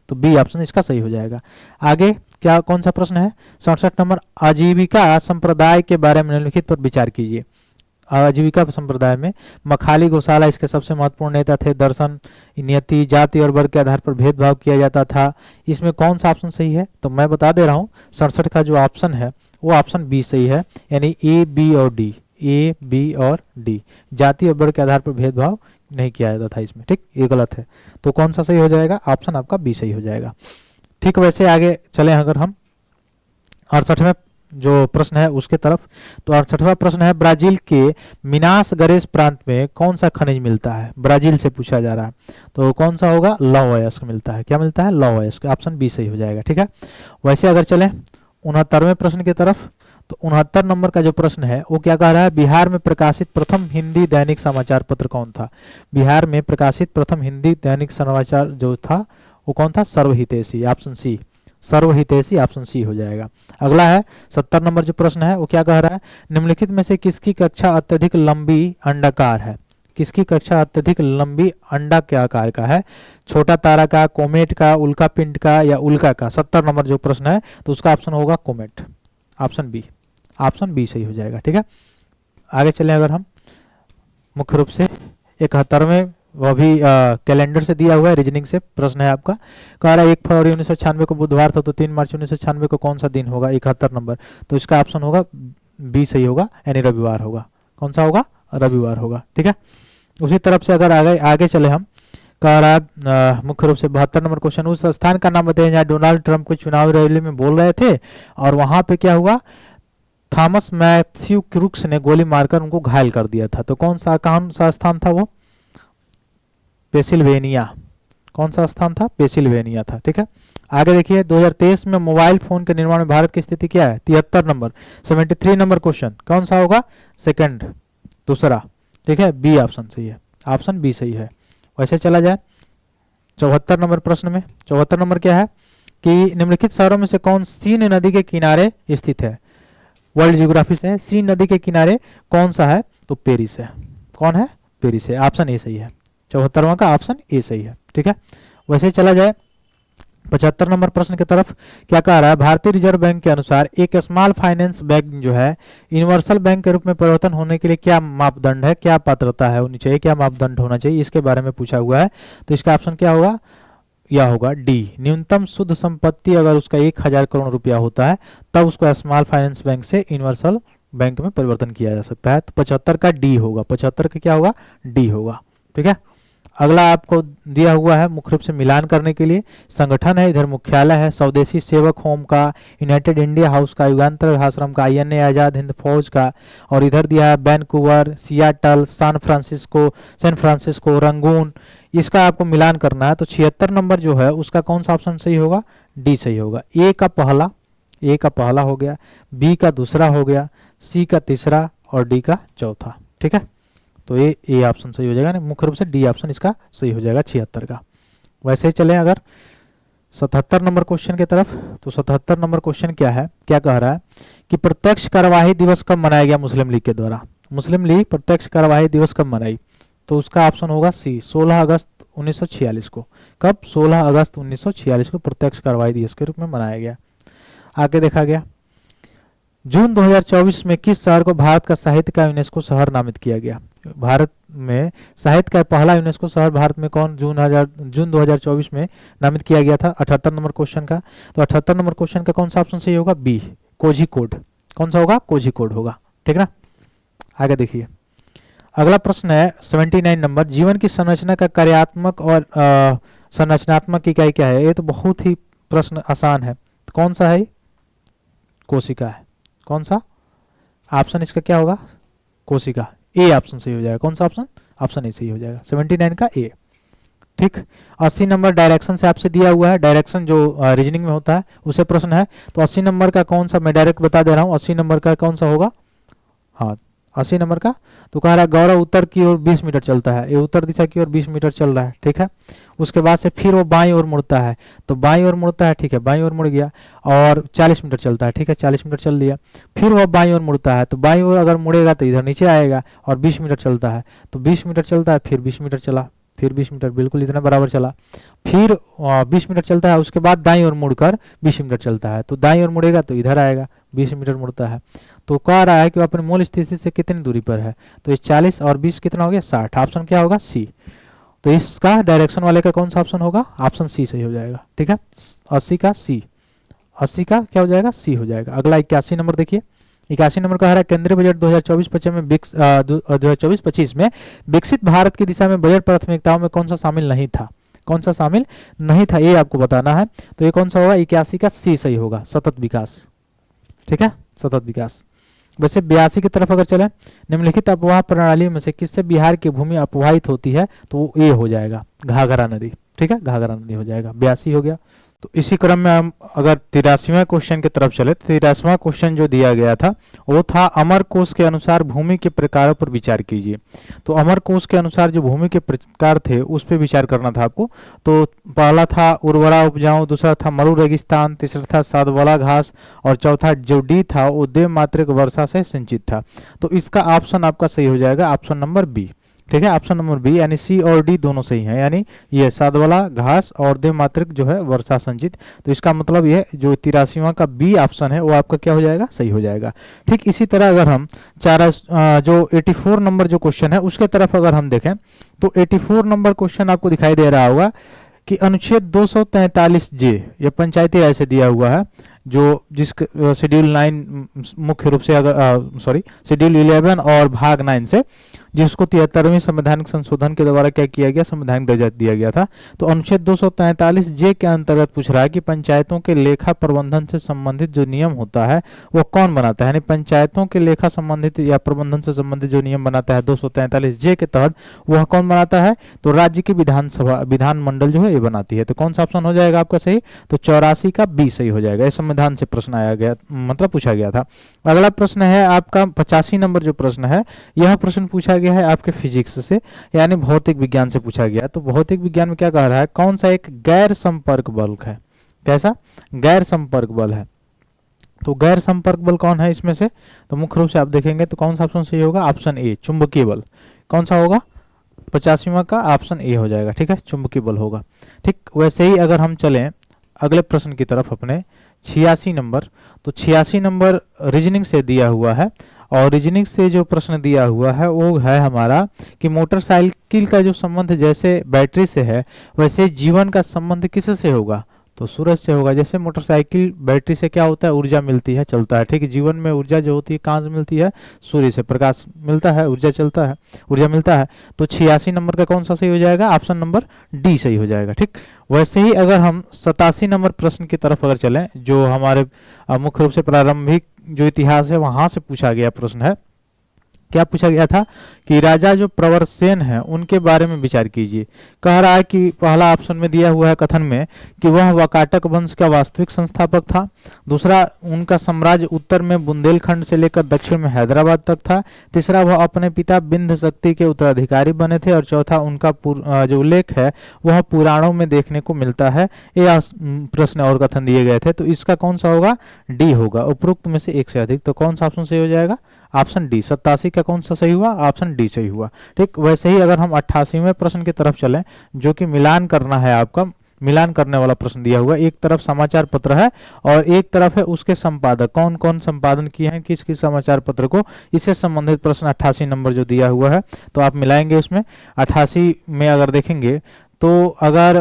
तो बी ऑप्शन इसका सही हो जाएगा। आगे क्या कौन सा प्रश्न है, 67 नंबर, आजीविका संप्रदाय के बारे में निम्नलिखित पर विचार कीजिए। आजीविका संप्रदाय में मखाली गौशाला इसके सबसे महत्वपूर्ण नेता थे, दर्शन, नियति, जाति और वर्ग के आधार पर भेदभाव किया जाता था। इसमें कौन सा ऑप्शन सही है, तो मैं बता दे रहा हूँ 67 का जो ऑप्शन है वो ऑप्शन बी सही है, यानी ए, बी और डी, ए, बी और डी, जाति और वर्ग के आधार पर भेदभाव नहीं किया जाता था इसमें। ठीक, ये गलत है। तो कौन सा सही हो जाएगा, ऑप्शन आपका बी सही हो जाएगा। ठीक, वैसे आगे चले अगर हम 68वें जो प्रश्न है उसके तरफ। तो 68वां प्रश्न है, ब्राजील के मिनास गरेस प्रांत में कौन सा खनिज मिलता है, ब्राजील से पूछा जा रहा है। तो कौन सा होगा, लौह अयस्क मिलता है। क्या मिलता है, लौह अयस्क। ऑप्शन बी सही हो जाएगा। ठीक है। वैसे अगर चले 69वें प्रश्न की तरफ, तो 69 नंबर का जो प्रश्न है वो क्या कह रहा है, बिहार में प्रकाशित प्रथम हिंदी दैनिक समाचार पत्र कौन था। बिहार में प्रकाशित प्रथम हिंदी दैनिक समाचार जो था वो कौन था, सर्वहितैषी। ऑप्शन सी, सर्वहितैषी, ऑप्शन सी हो जाएगा। अगला है 70 नंबर जो प्रश्न है वो क्या कह रहा है, निम्नलिखित में से किसकी कक्षा अत्यधिक लंबी अंडाकार है, किसकी कक्षा अत्यधिक लंबी अंडा के आकार का है, छोटा तारा का, कोमेट का, उल्का पिंड का या उल्का का। 70 नंबर जो प्रश्न है तो उसका ऑप्शन होगा comet, option B, option B सही हो जाएगा। ठीक है। आगे चले अगर हम मुख्य रूप से 71वें, वह भी कैलेंडर से दिया हुआ है, रीजनिंग से प्रश्न है आपका। कह रहा है 1 फरवरी 1996 को बुधवार था, तो 3 मार्च 1996 को कौन सा दिन होगा, 71 नंबर। तो इसका ऑप्शन होगा बी सही होगा, यानी रविवार होगा। कौन सा होगा, रविवार होगा। ठीक है। उसी तरफ से अगर आगे चले हम, कह रहा है मुख्य रूप से 72 नंबर क्वेश्चन, उस स्थान का नाम बताइए जहाँ डोनाल्ड ट्रंप को चुनावी रैली में बोल रहे थे और वहां पे क्या हुआ, थॉमस मैथ्यू क्रूक्स ने गोली मारकर उनको घायल कर दिया था। तो कौन सा स्थान था वो, पेंसिल्वेनिया। कौन सा स्थान था, पेंसिल्वेनिया था। ठीक है। आगे देखिए 2023 में मोबाइल फोन के निर्माण में भारत की स्थिति क्या है, 73 नंबर, 73 नंबर क्वेश्चन कौन सा होगा, सेकंड, दूसरा। ठीक है, बी ऑप्शन सही है, ऑप्शन बी सही है। वैसे चला जाए 74 नंबर प्रश्न में। 74 नंबर क्या है कि निम्नलिखित शहरों में से कौन सीन नदी के किनारे स्थित है, वर्ल्ड जियोग्राफी से सीन नदी के किनारे कौन सा है, तो पेरिस है। कौन है, पेरिस है, ऑप्शन ए सही है। 74वां का ऑप्शन ए सही है। ठीक है। वैसे चला जाए 75 नंबर प्रश्न की तरफ। क्या कह रहा है, भारतीय रिजर्व बैंक के अनुसार एक स्मॉल फाइनेंस बैंक जो है यूनिवर्सल बैंक के रूप में परिवर्तन होने के लिए क्या मापदंड है, क्या पात्रता है होनी चाहिए, क्या मापदंड होना चाहिए, इसके बारे में पूछा हुआ है। तो इसका ऑप्शन क्या होगा, यह होगा डी, न्यूनतम शुद्ध संपत्ति अगर उसका 1000 करोड़ रुपया होता है तब उसको स्मॉल फाइनेंस बैंक से यूनिवर्सल बैंक में परिवर्तन किया जा सकता है। तो 75 का डी होगा, 75 का क्या होगा, डी होगा। ठीक है। अगला आपको दिया हुआ है मुख्य रूप से मिलान करने के लिए, संगठन है, इधर मुख्यालय है, स्वदेशी सेवक होम का, यूनाइटेड इंडिया हाउस का, युगांतर आश्रम का, INA आजाद हिंद फौज का, और इधर दिया है Vancouver, Seattle, San Francisco, Rangoon. इसका आपको मिलान करना है। तो 76 नंबर जो है उसका कौन सा ऑप्शन सही होगा, डी सही होगा। ए का पहला हो गया, बी का दूसरा हो गया, सी का तीसरा और डी का चौथा। ठीक है। तो ये ऑप्शन सही हो जाएगा, ना मुख्य रूप से डी ऑप्शन इसका सही हो जाएगा 76 का। वैसे ही चले अगर 77 नंबर क्वेश्चन की तरफ। तो 77 नंबर क्वेश्चन क्या है, क्या कह रहा है कि प्रत्यक्ष कार्यवाही दिवस कब मनाया गया मुस्लिम लीग के द्वारा, मुस्लिम लीग प्रत्यक्ष कार्यवाही दिवस कब मनाई। तो उसका ऑप्शन होगा सी, 16 अगस्त 1946 को। कब? 16 अगस्त 1946 को प्रत्यक्ष कार्रवाई दिवस के रूप में मनाया गया। आगे देखा गया जून 2024 में किस शहर को भारत का साहित्य का यूनेस्को शहर नामित किया गया? भारत में साहित्य का पहला यूनेस्को शहर भारत में कौन जून 2024 में नामित किया गया था? 78 नंबर क्वेश्चन का। तो 78 नंबर क्वेश्चन का कौन सा ऑप्शन सही होगा? बी, कोझिकोड। कौन सा होगा? कोझिकोड होगा। ठीक ना। आगे देखिए अगला प्रश्न है 79 नंबर, जीवन की संरचना का कार्यात्मक और संरचनात्मक इकाई क्या है? ये तो बहुत ही प्रश्न आसान है। तो कौन सा है? कोशिका है। कौन सा ऑप्शन इसका क्या होगा? कोशिका। ए ऑप्शन सही हो जाएगा। कौन सा ऑप्शन? ऑप्शन ए सही हो जाएगा 79 का ए। ठीक। 80 नंबर डायरेक्शन से आपसे दिया हुआ है, डायरेक्शन जो रीजनिंग में होता है उसे प्रश्न है। तो 80 नंबर का कौन सा, मैं डायरेक्ट बता दे रहा हूँ 80 नंबर का कौन सा होगा। हाँ 80 नंबर का तो कह रहा है गौरव उत्तर की ओर 20 मीटर चलता है, ये उत्तर दिशा की ओर 20 मीटर चल रहा है। ठीक है। उसके बाद से फिर वो बाईं ओर मुड़ता है, तो बाईं ओर मुड़ता है। ठीक है, बाईं ओर मुड़ गया और 40 मीटर चलता है। ठीक है, 40 मीटर चल दिया। फिर वो बाईं ओर मुड़ता है, तो बाईं ओर अगर मुड़ेगा तो इधर नीचे आएगा और 20 मीटर चलता है, तो 20 मीटर चलता है, फिर 20 मीटर चला, फिर 20 मीटर, बिल्कुल इतना बराबर चला। फिर 20 मीटर चलता है, उसके बाद दाईं ओर मुड़कर 20 मीटर चलता है, तो दाईं ओर मुड़ेगा तो इधर आएगा, 20 मीटर मुड़ता है। तो कह रहा है कि वो अपने मूल स्थिति से कितनी दूरी पर है? तो इस 40 और 20 कितना हो गया? 60। ऑप्शन क्या होगा? सी। तो इसका डायरेक्शन वाले का कौन सा ऑप्शन होगा? ऑप्शन सी सही हो जाएगा। ठीक है, 80 का सी, 80 का क्या हो जाएगा? सी हो जाएगा। अगला 81 नंबर देखिए, 81 नंबर कह रहा है केंद्रीय बजट 2024-25 में विकसित भारत की दिशा में बजट प्राथमिकताओं में कौन सा शामिल नहीं था? कौन सा शामिल नहीं था, ये आपको बताना है। तो ये कौन सा होगा? 81 का सी सही होगा, सतत विकास। ठीक है, सतत विकास। वैसे 82 की तरफ अगर चले, निम्नलिखित अपवाह प्रणालियों में से किससे बिहार की भूमि अपवाहित होती है? तो वो ये हो जाएगा, घाघरा नदी। ठीक है, घाघरा नदी हो जाएगा। 82 हो गया। तो इसी क्रम में हम अगर 83वां क्वेश्चन की तरफ चले, 83वां क्वेश्चन जो दिया गया था वो था अमर कोश के अनुसार भूमि के प्रकारों पर विचार कीजिए। तो अमर कोश के अनुसार जो भूमि के प्रकार थे उस पर विचार करना था आपको। तो पहला था उर्वरा उपजाऊ, दूसरा था मरु रेगिस्तान, तीसरा था सादवाला घास और चौथा जो डी था वो देव मात्रिक वर्षा से सिंचित था। तो इसका ऑप्शन आपका सही हो जाएगा, ऑप्शन नंबर बी। ठीक है, ऑप्शन नंबर बी, यानी सी और डी दोनों सही हैं, यानी ये सादवाला घास और देव मात्रिक जो है वर्षा संचित। तो इसका मतलब ये जो 83वां का बी ऑप्शन है वो आपका क्या हो जाएगा? सही हो जाएगा। ठीक इसी तरह अगर हम जो 84 नंबर जो क्वेश्चन है उसके तरफ अगर हम देखें तो 84 नंबर क्वेश्चन आपको दिखाई दे रहा होगा कि अनुच्छेद 243 जे, ये पंचायती राज से दिया हुआ है, जो जिस शेड्यूल 9 मुख्य रूप से अगर शेड्यूल 11 और भाग 9 से जिसको 73वें संवैधानिक संशोधन के द्वारा क्या किया गया? संवैधानिक दर्जा दिया गया था। तो अनुच्छेद 243 जे के अंतर्गत पूछ रहा है कि पंचायतों के लेखा प्रबंधन से संबंधित जो नियम होता है वो कौन बनाता है? यानी पंचायतों के लेखा संबंधित या प्रबंधन से संबंधित जो नियम बनाता है 243 जे के तहत, वह कौन बनाता है? तो राज्य की विधानमंडल जो है ये बनाती है। तो कौन सा ऑप्शन हो जाएगा आपका सही? तो 84 का बी सही हो जाएगा। इस संविधान से प्रश्न आया गया, मतलब पूछा गया था। अगला प्रश्न है आपका 85 नंबर जो प्रश्न है, यह प्रश्न पूछा गया है आपके फिजिक्स से, यानी भौतिक विज्ञान से पूछा गया। तो भौतिक विज्ञान में क्या कह रहा है? कौन सा एक गैर संपर्क बल है? कैसा गैर संपर्क बल है? तो गैर संपर्क बल कौन है इसमें से? तो मुख्य रूप से आप देखेंगे तो कौन सा ऑप्शन सही होगा? ऑप्शन ए, चुंबकीय बल। कौन सा होगा? 85वां का ऑप्शन ए हो जाएगा। ठीक है, चुंबकीय बल होगा। ठीक, वैसे ही अगर हम चलें अगले प्रश्न की तरफ अपने 86 नंबर, तो 86 नंबर रीजनिंग से दिया हुआ है और रीजनिंग से जो प्रश्न दिया हुआ है वो है हमारा कि मोटरसाइकिल का जो संबंध जैसे बैटरी से है वैसे जीवन का संबंध किससे होगा? तो सूरज से होगा। जैसे मोटरसाइकिल बैटरी से क्या होता है? ऊर्जा मिलती है, चलता है। ठीक है, जीवन में ऊर्जा जो होती है कहाँ से मिलती है? सूर्य से, प्रकाश मिलता है, ऊर्जा चलता है, ऊर्जा मिलता है। तो 86 नंबर का कौन सा सही हो जाएगा? ऑप्शन नंबर डी सही हो जाएगा। ठीक, वैसे ही अगर हम 87 नंबर प्रश्न की तरफ अगर चलें, जो हमारे मुख्य रूप से प्रारंभिक जो इतिहास है वहां से पूछा गया प्रश्न है। क्या पूछा गया था कि राजा जो प्रवरसेन है उनके बारे में विचार कीजिए। कह रहा है कि पहला ऑप्शन में दिया हुआ है कथन में कि वह वाकाटक वंश का वास्तविक संस्थापक था, दूसरा उनका साम्राज्य उत्तर में बुंदेलखंड से लेकर दक्षिण में हैदराबाद तक था, तीसरा वह अपने पिता बिंद शक्ति के उत्तराधिकारी बने थे और चौथा उनका जो उल्लेख है वह पुराणों में देखने को मिलता है। ये प्रश्न और कथन दिए गए थे। तो इसका कौन सा होगा? डी होगा, उपरोक्त में से एक से अधिक। तो कौन सा ऑप्शन सही हो जाएगा? Option D. 87 का कौन सा सही हुआ? ऑप्शन डी सही हुआ। ठीक, वैसे ही अगर हम 88वें प्रश्न की तरफ चलें, जो कि मिलान करना है आपका, मिलान करने वाला प्रश्न दिया हुआ है। एक तरफ समाचार पत्र है और एक तरफ है उसके संपादक, कौन कौन संपादन किए हैं किस किस समाचार पत्र को, इससे संबंधित प्रश्न 88 नंबर जो दिया हुआ है। तो आप मिलाएंगे उसमें 88 में अगर देखेंगे तो अगर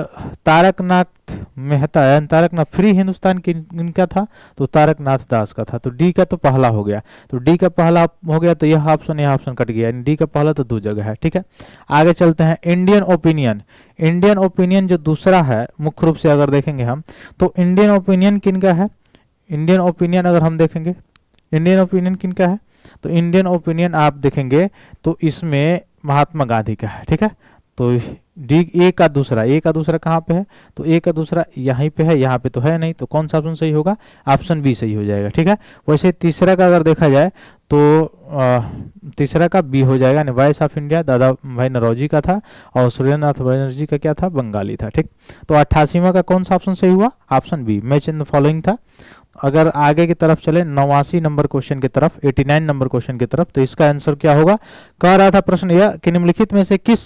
तारकनाथ मेहता यानी तारकनाथ फ्री हिंदुस्तान किनका था? तो तारकनाथ दास का था। तो डी का तो पहला हो गया, तो डी का पहला हो गया, तो यह ऑप्शन कट गया, यानी डी का पहला तो दो जगह है। ठीक है, आगे चलते हैं। इंडियन ओपिनियन, इंडियन ओपिनियन जो दूसरा है मुख्य रूप से अगर देखेंगे हम, तो इंडियन ओपिनियन किनका है? इंडियन ओपिनियन अगर हम देखेंगे, इंडियन ओपिनियन किनका है? तो इंडियन ओपिनियन आप देखेंगे तो इसमें महात्मा गांधी का है। ठीक है, तो डी ए का दूसरा कहाँ पे है? तो ए का दूसरा यहीं पे है, यहाँ पे तो है नहीं, तो कौन सा ऑप्शन सही होगा? ऑप्शन बी सही हो जाएगा। ठीक है, वैसे तीसरा का अगर देखा जाए तो तीसरा का बी हो जाएगा, वॉइस ऑफ इंडिया दादा भाई नौरोजी का था और सूर्यनाथ बनर्जी का क्या था? बंगाली था। ठीक, तो 88वां का कौन सा ऑप्शन सही हुआ? Option B, match in the following था। अगर आगे की तरफ चले 89 नंबर क्वेश्चन की तरफ, 89 नंबर क्वेश्चन की तरफ, तो इसका आंसर क्या होगा? कह रहा था प्रश्न यह कि निम्नलिखित में से किस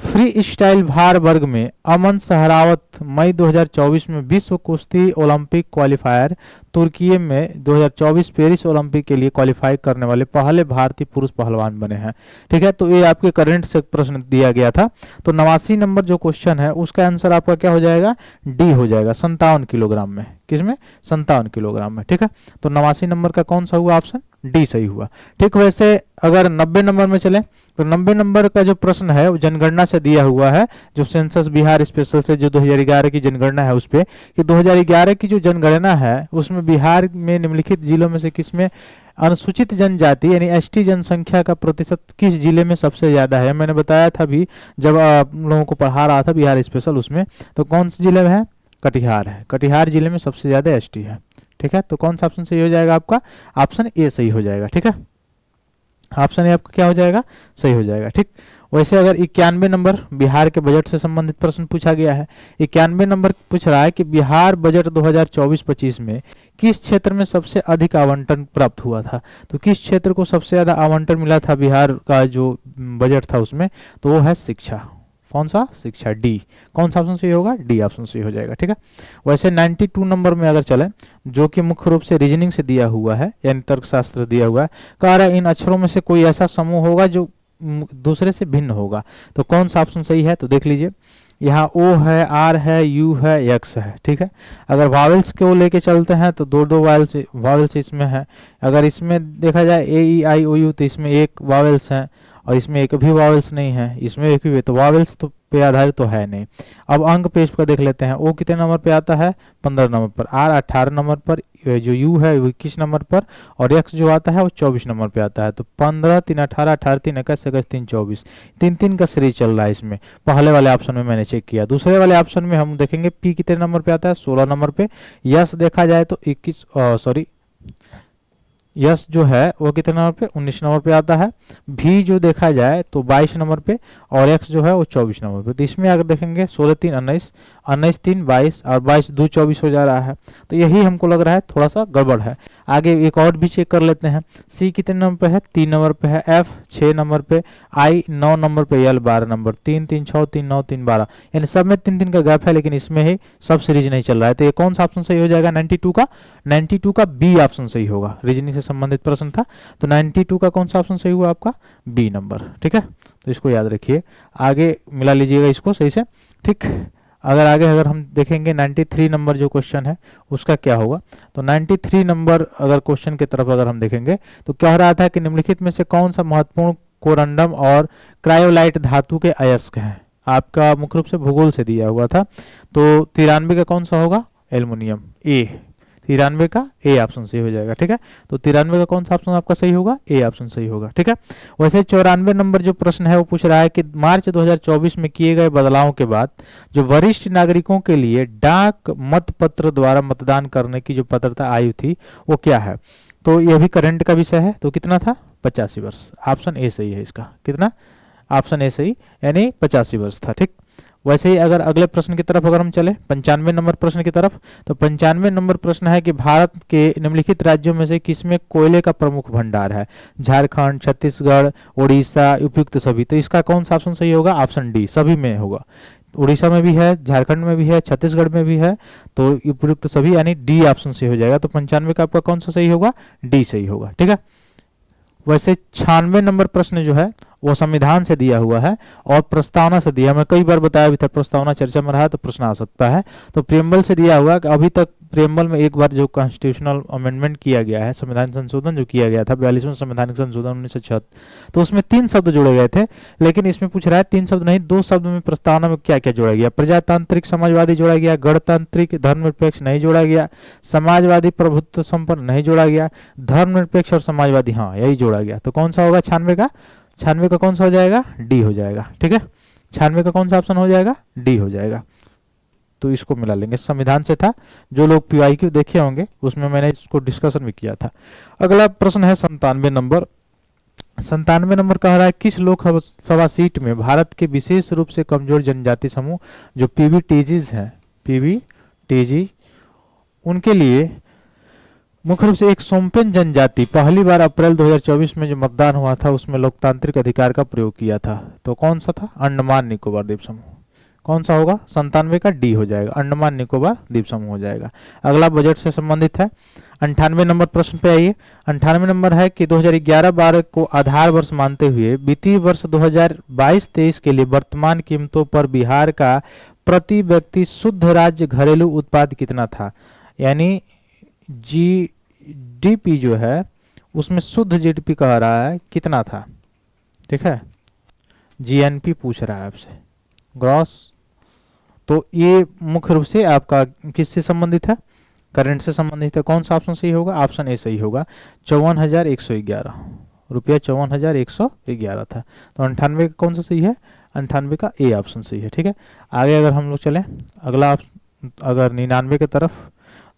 फ्री स्टाइल भार वर्ग में अमन सहरावत मई 2024 में विश्व कुश्ती ओलंपिक क्वालिफायर तुर्की में 2024 पेरिस ओलंपिक के लिए क्वालिफाई करने वाले पहले भारतीय पुरुष पहलवान बने हैं। ठीक है, तो ये आपके करंट से प्रश्न दिया गया था। तो 89 नंबर जो क्वेश्चन है उसका आंसर आपका क्या हो जाएगा? डी हो जाएगा, 57 किलोग्राम में। किसमें? 57 किलोग्राम में। ठीक है, तो 89 नंबर का कौन सा हुआ? ऑप्शन डी सही हुआ। ठीक, वैसे अगर 90 नंबर में चले तो 90 नंबर का जो प्रश्न है वो जनगणना से दिया हुआ है, जो सेंसस बिहार स्पेशल से जो 2011 की जनगणना है उस पे, कि 2011 की जो जनगणना है उसमें बिहार में निम्नलिखित जिलों में से किसमें अनुसूचित जनजाति यानी एसटी जनसंख्या का प्रतिशत किस जिले में सबसे ज्यादा है? मैंने बताया था भी जब आप लोगों को पढ़ा रहा था बिहार स्पेशल उसमें, तो कौन से जिले में है? कटिहार है, कटिहार जिले में सबसे ज्यादा एसटी है। ठीक है, तो कौन सा ऑप्शन सही हो जाएगा आपका? ऑप्शन ए सही हो जाएगा। ठीक है, ऑप्शन ए आपका क्या हो जाएगा? सही हो जाएगा। ठीक, वैसे अगर 91 नंबर बिहार के बजट से संबंधित प्रश्न पूछा गया है, 91 नंबर पूछ रहा है कि बिहार बजट 2024-25 में किस क्षेत्र में सबसे अधिक आवंटन प्राप्त हुआ था? तो किस क्षेत्र को सबसे ज्यादा आवंटन मिला था बिहार का जो बजट था उसमें? तो वो है शिक्षा। कौन सा? शिक्षा, डी। कौन सा ऑप्शन सही होगा? डी ऑप्शन सही हो जाएगा। ठीक है, वैसे 92 नंबर में अगर चले, जो कि मुख्य रूप से रीजनिंग से दिया हुआ है यानी तर्कशास्त्र दिया हुआ है, कह रहा है इन अक्षरों में से कोई ऐसा समूह होगा जो दूसरे से भिन्न होगा। तो कौन सा ऑप्शन सही है? तो देख लीजिए, यहाँ ओ है, आर है, यू है, एक्स है। ठीक है, अगर वावेल्स को लेके चलते हैं तो दो दो वावेल्स इसमें है। अगर इसमें देखा जाए ए ई आई ओ यू, तो इसमें एक वावेल्स है और इसमें एक भी वावेल्स नहीं है, इसमें एक भी, तो वावेल्स तो पे आधारित तो है नहीं। अब अंक पेज पर देख लेते हैं, ओ कितने नंबर पे आता है? 15 नंबर पर, आर 18 नंबर पर, जो यू है वो 21 नंबर पर और एक्स जो आता है वो 24 नंबर पे आता है। तो 15 3 18 18 3 21 21 3 24, 3 का सीरीज चल रहा है इसमें। पहले वाले ऑप्शन में मैंने चेक किया। दूसरे वाले ऑप्शन में हम देखेंगे पी कितने नंबर पे आता है? 16 नंबर पे। यस देखा जाए तो 21 सॉरी यस जो है वो कितने नंबर पे? 19 नंबर पे आता है। भी जो देखा जाए तो 22 नंबर पे और एक्स जो है वो 24 नंबर पे। तो इसमें अगर देखेंगे 16 3 19, 19 3 22 और 22 2 24 हो जा रहा है। तो यही हमको लग रहा है थोड़ा सा गड़बड़ है। आगे एक और भी चेक कर लेते हैं। सी कितने नंबर पे है? 3 नंबर पे है। एफ 6 नंबर पे, आई 9 नंबर पे, एल 12 नंबर, 3 3 6 3 9 3 12, यानी सब में 3 का गैप है, लेकिन इसमें ही सब सीरीज नहीं चल रहा है। तो ये कौन सा ऑप्शन सही हो जाएगा? 92 का बी ऑप्शन सही होगा। रीजनिंग से संबंधित प्रश्न था, तो 92 का कौन सा ऑप्शन सही हुआ आपका? B number. ठीक है, तो इसको याद रखिए, आगे मिला लीजिएगा इसको सही से। ठीक, अगर हम देखेंगे 93 नंबर जो क्वेश्चन है उसका क्या होगा, तो 93 नंबर अगर क्वेश्चन की तरफ अगर हम देखेंगे तो कह रहा था कि निम्नलिखित में से कौन सा महत्वपूर्ण कोरंडम और क्रायोलाइट धातु के अयस्क हैं? आपका मुख्य रूप से भूगोल से दिया हुआ था। तो 93 का कौन सा होगा? एल्युमिनियम, ए। 93 का ए ऑप्शन सही हो जाएगा। ठीक है, तो 93 का कौन सा ऑप्शन आपका सही होगा? ए ऑप्शन सही होगा। ठीक है, वैसे 94 नंबर जो प्रश्न है वो पूछ रहा है कि मार्च 2024 में किए गए बदलावों के बाद जो वरिष्ठ नागरिकों के लिए डाक मतपत्र द्वारा मतदान करने की जो पात्रता आयु थी वो क्या है? तो यह भी करंट का विषय है। तो कितना था? 85 वर्ष। ऑप्शन ए सही है इसका। कितना? ऑप्शन ए सही, यानी 85 वर्ष था। ठीक, वैसे ही अगर अगले प्रश्न की तरफ अगर हम चले 95 नंबर प्रश्न की तरफ, तो 95 नंबर प्रश्न है कि भारत के निम्नलिखित राज्यों में से किसमें कोयले का प्रमुख भंडार है? झारखंड, छत्तीसगढ़, उड़ीसा, उपयुक्त सभी। तो इसका कौन सा ऑप्शन सही होगा? ऑप्शन डी, सभी में होगा। उड़ीसा में भी है, झारखंड में भी है, छत्तीसगढ़ में भी है, तो उपयुक्त सभी यानी डी ऑप्शन सही हो जाएगा। तो 95 का आपका कौन सा सही होगा? डी सही होगा। ठीक है। वैसे 96 नंबर प्रश्न जो है वो संविधान से दिया हुआ है और प्रस्तावना से दिया। मैं कई बार बताया भी था, प्रस्तावना चर्चा में रहा तो प्रश्न आ सकता है। तो प्रियम्बल से दिया हुआ कि अभी तक प्रियम्बल में एक बार जो कॉन्स्टिट्यूशनल अमेंडमेंट किया गया है, संविधान संशोधन जो किया गया था 42वां संवैधानिक संशोधन 1976, तो उसमें 3 शब्द जोड़े गए थे। लेकिन इसमें पूछ रहा है 3 शब्द नहीं, 2 शब्द में प्रस्तावना में क्या क्या जोड़ा गया? प्रजातांत्रिक समाजवादी जोड़ा गया, गणतांत्रिक धर्मनिरपेक्ष नहीं जोड़ा गया, समाजवादी प्रभुत्व संपन्न नहीं जोड़ा गया, धर्मनिरपेक्ष और समाजवादी हाँ यही जोड़ा गया। तो कौन सा होगा 96 का? 96 का कौन सा हो जाएगा? डी हो जाएगा। ठीक है, 96 का कौन सा ऑप्शन हो जाएगा? डी हो जाएगा। तो इसको मिला लेंगे, संविधान से था। जो लोग पीआईक्यू देखे होंगे उसमें मैंने इसको डिस्कशन भी किया था। अगला प्रश्न है 97 नंबर। 97 नंबर कह रहा है किस लोकसभा सीट में भारत के विशेष रूप से कमजोर जनजाति समूह जो पीवीटीजीज हैं, पीवीटीजी, उनके लिए मुख्य रूप से एक सोम्पेन जनजाति पहली बार अप्रैल 2024 में जो मतदान हुआ था उसमें लोकतांत्रिक अधिकार का प्रयोग किया था? तो कौन सा था? अंडमान निकोबार द्वीप समूह। कौन सा होगा? 97 का डी हो जाएगा, अंडमान निकोबार द्वीप समूह हो जाएगा। अगला बजट से संबंधित है। 98 नंबर प्रश्न पे आइए। 98 नंबर है कि 2011-12 को आधार वर्ष मानते हुए वित्तीय वर्ष 2022-23 के लिए वर्तमान कीमतों पर बिहार का प्रति व्यक्ति शुद्ध राज्य घरेलू उत्पाद कितना था? यानी जीडीपी जो है उसमें शुद्ध जीडीपी कह रहा है कितना था? ठीक है, जीएनपी पूछ रहा है आपसे, ग्रॉस। तो ये मुख्य रूप से आपका किससे संबंधित है? करंट से संबंधित है। कौन सा ऑप्शन सही होगा? ऑप्शन ए सही होगा, 54,111 रुपया, 54,111 था। तो 98 का कौन सा सही है? 98 का ए ऑप्शन सही है। ठीक है, आगे अगर हम लोग चलें अगला अगर 99 की तरफ,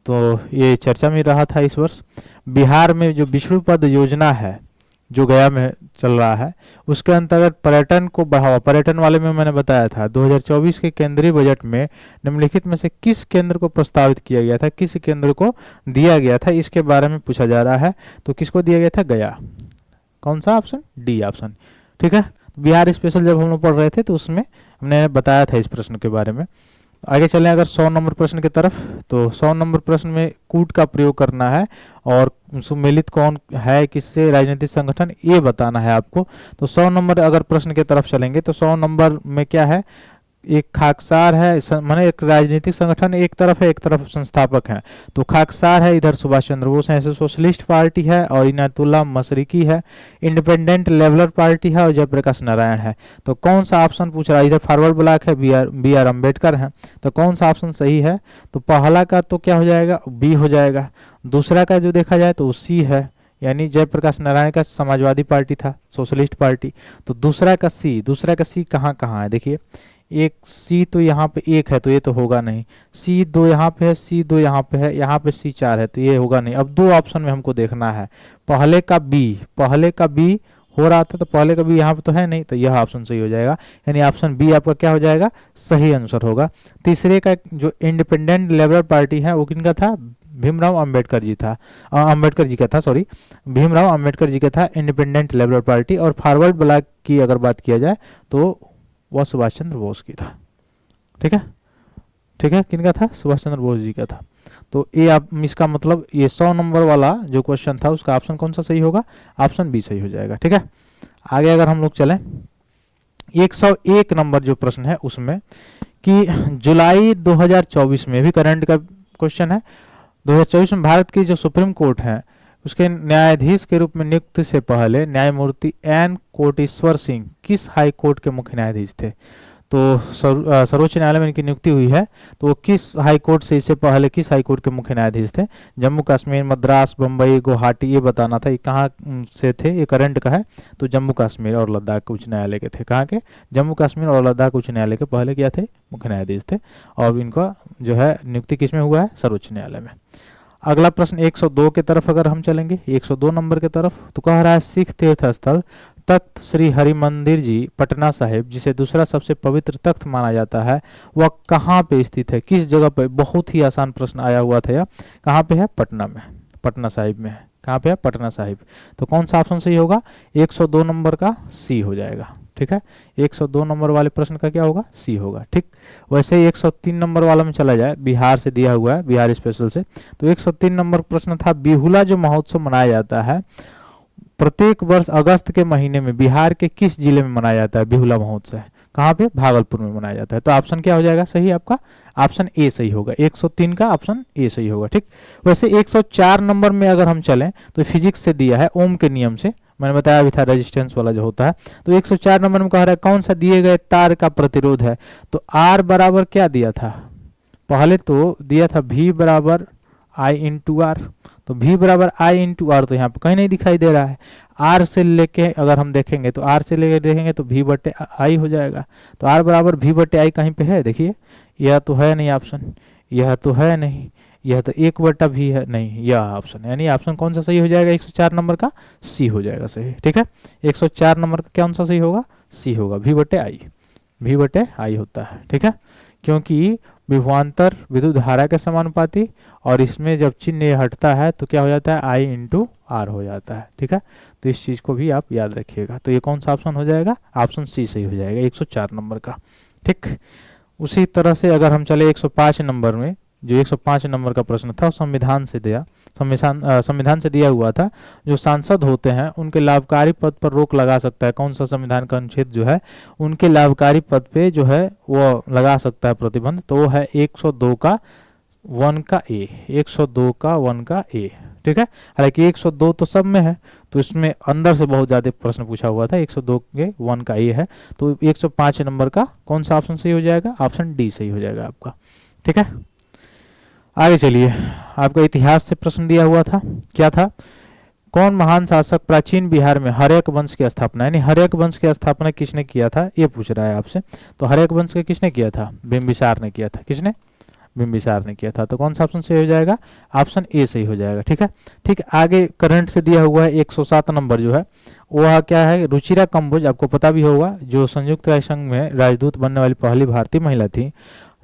तो ये चर्चा में रहा था इस वर्ष। बिहार में जो विष्णुपद योजना है जो गया में चल रहा है उसके अंतर्गत पर्यटन को बढ़ावा, पर्यटन वाले में मैंने बताया था 2024 के केंद्रीय बजट में निम्नलिखित में से किस केंद्र को प्रस्तावित किया गया था, किस केंद्र को दिया गया था, इसके बारे में पूछा जा रहा है। तो किसको दिया गया था? गया। कौन सा ऑप्शन? D option. ठीक है, बिहार स्पेशल जब हम लोग पढ़ रहे थे तो उसमें हमने बताया था इस प्रश्न के बारे में। आगे चलें अगर 100 नंबर प्रश्न की तरफ, तो 100 नंबर प्रश्न में कूट का प्रयोग करना है और सुमेलित कौन है किससे, राजनीतिक संगठन, ये बताना है आपको। तो 100 नंबर अगर प्रश्न की तरफ चलेंगे तो 100 नंबर में क्या है? एक खाकसार है, माने एक राजनीतिक संगठन एक तरफ है, एक तरफ संस्थापक है। तो खाकसार है, इधर सुभाष चंद्र बोस है, ऐसे सोशलिस्ट पार्टी है, और इनायतुल्ला मशरिकी है, इंडिपेंडेंट लेबरर पार्टी है और जयप्रकाश नारायण है। तो कौन सा ऑप्शन पूछ रहा है? इधर फॉरवर्ड ब्लॉक है, बी आर अम्बेडकर है। तो कौन सा ऑप्शन सही है? तो पहला का तो क्या हो जाएगा? बी हो जाएगा। दूसरा का जो देखा जाए तो सी है, यानी जयप्रकाश नारायण का समाजवादी पार्टी था, सोशलिस्ट पार्टी। तो दूसरा का सी, दूसरा का सी कहाँ कहाँ है? देखिए, एक सी तो यहाँ पे एक है तो ये तो होगा नहीं, सी 2 यहाँ पे है, सी 2 यहाँ पे है, यहाँ पे सी 4 है तो ये होगा नहीं। अब 2 ऑप्शन में हमको देखना है, पहले का बी हो रहा था तो पहले का बी यहाँ पे तो है नहीं, तो यह ऑप्शन सही हो जाएगा, यानी ऑप्शन बी आपका क्या हो जाएगा? सही आंसर होगा। तीसरे का जो इंडिपेंडेंट लेबरर पार्टी है वो किनका था? भीमराव अंबेडकर जी था, अंबेडकर जी का था, सॉरी, भीमराव अंबेडकर जी का था इंडिपेंडेंट लेबरर पार्टी। और फॉरवर्ड ब्लॉक की अगर बात किया जाए तो वह सुभाष चंद्र बोस की था। ठीक है, ठीक है, किनका था? सुभाष चंद्र बोस जी का था। तो ये आप इसका मतलब ये 100 नंबर वाला जो क्वेश्चन था उसका ऑप्शन कौन सा सही होगा? ऑप्शन बी सही हो जाएगा। ठीक है, आगे अगर हम लोग चलें 101 नंबर जो प्रश्न है उसमें कि जुलाई 2024 में भी करंट का क्वेश्चन है, 2024 में भारत की जो सुप्रीम कोर्ट है उसके न्यायाधीश के रूप में नियुक्त से पहले न्यायमूर्ति एन कोटेश्वर सिंह किस हाई कोर्ट के मुख्य न्यायाधीश थे? तो सर्वोच्च न्यायालय में इनकी नियुक्ति हुई है, तो वो किस हाई कोर्ट से, इससे पहले किस हाई कोर्ट के मुख्य न्यायाधीश थे? जम्मू कश्मीर, मद्रास, बम्बई, गुवाहाटी, ये बताना था। ये कहाँ से थे? ये करंट का है, तो जम्मू कश्मीर और लद्दाख उच्च न्यायालय के थे। कहाँ के? जम्मू कश्मीर और लद्दाख उच्च न्यायालय के पहले क्या थे? मुख्य न्यायाधीश थे। और इनका जो है नियुक्ति किस में हुआ है? सर्वोच्च न्यायालय में। अगला प्रश्न 102 की तरफ अगर हम चलेंगे, 102 नंबर की तरफ, तो कह रहा है सिख तीर्थ स्थल तख्त श्री हरिमंदिर जी पटना साहिब, जिसे दूसरा सबसे पवित्र तख्त माना जाता है, वह कहाँ पे स्थित है, किस जगह पे? बहुत ही आसान प्रश्न आया हुआ था यह। कहाँ पे है? पटना में, पटना साहिब में है। कहाँ पे है? पटना साहिब। तो कौन सा ऑप्शन सही होगा? 102 नंबर का सी हो जाएगा। ठीक है, 102 नंबर वाले प्रश्न का क्या होगा? सी होगा। ठीक, वैसे ही 103 नंबर वाला में चला जाए, बिहार से दिया हुआ है, बिहार स्पेशल से। तो 103 नंबर प्रश्न था, बिहुला जो महोत्सव मनाया जाता है प्रत्येक वर्ष अगस्त के महीने में बिहार के किस जिले में मनाया जाता है? बिहुला महोत्सव कहाँ पे? भागलपुर में मनाया जाता है। तो ऑप्शन क्या हो जाएगा सही आपका? ऑप्शन ए सही होगा। 103 का ऑप्शन ए सही होगा। ठीक, वैसे 104 नंबर में अगर हम चलें तो फिजिक्स से दिया है, ओम के नियम से, मैंने बताया भी था रेजिस्टेंस वाला जो होता है। तो 104 नंबर में कह रहा है कौन सा दिए गए तार का प्रतिरोध है? तो आर बराबर क्या दिया था? पहले तो दिया था V बराबर आई इंटू आर। तो V बराबर आई इंटू आर तो यहाँ पर कहीं नहीं दिखाई दे रहा है। आर से लेके अगर हम देखेंगे तो आर से लेके देखेंगे तो V बटे आई हो जाएगा। तो आर बराबर V बटे आई कहीं पे है? देखिए, यह तो है नहीं ऑप्शन, यह तो है नहीं, यह तो 1 बटा V है नहीं, यह ऑप्शन, यानी ऑप्शन कौन सा सही हो जाएगा? 104 नंबर का सी हो जाएगा सही। ठीक है, 104 नंबर का कौन सा सही होगा? सी होगा, V बटे आई, V बटे आई होता है। ठीक है, क्योंकि विभवांतर विद्युत धारा के समानुपाती, और इसमें जब चिन्ह हटता है तो क्या हो जाता है? आई इंटू आर हो जाता है। ठीक है, तो इस चीज को भी आप याद रखिएगा। तो ये कौन सा ऑप्शन हो जाएगा? ऑप्शन सी सही हो जाएगा, 104 नंबर का। ठीक, उसी तरह से अगर हम चले 105 नंबर में, जो 105 नंबर का प्रश्न था संविधान से दिया, संविधान से दिया हुआ था, जो सांसद होते हैं उनके लाभकारी पद पर रोक लगा सकता है कौन सा संविधान का अनुच्छेद जो है उनके लाभकारी पद पे जो है वो लगा सकता है प्रतिबंध? तो वो है 102 का 1 का ए, 102 का 1 का ए। ठीक है, हालांकि 102 तो सब में है, तो इसमें अंदर से बहुत ज्यादा प्रश्न पूछा हुआ था। 102 के 1 का ए है, तो 105 नंबर का कौन सा ऑप्शन सही हो जाएगा? ऑप्शन डी सही हो जाएगा आपका। ठीक है, आगे चलिए, आपका इतिहास से प्रश्न दिया हुआ था, क्या था? कौन महान शासक प्राचीन बिहार में हर्यक वंश की स्थापना, यानी हर्यक वंश की स्थापना किसने किया था, ये पूछ रहा है आपसे। तो हर्यक वंश के किसने किया था? बिंबिसार ने किया था। किसने? बिंबिसार ने किया था। तो कौन सा ऑप्शन सही हो जाएगा? ऑप्शन ए सही हो जाएगा। ठीक है, ठीक, आगे करंट से दिया हुआ है 107 नंबर जो है वह क्या है? रुचिरा कंबोज, आपको पता भी होगा, जो संयुक्त राष्ट्र संघ में राजदूत बनने वाली पहली भारतीय महिला थी,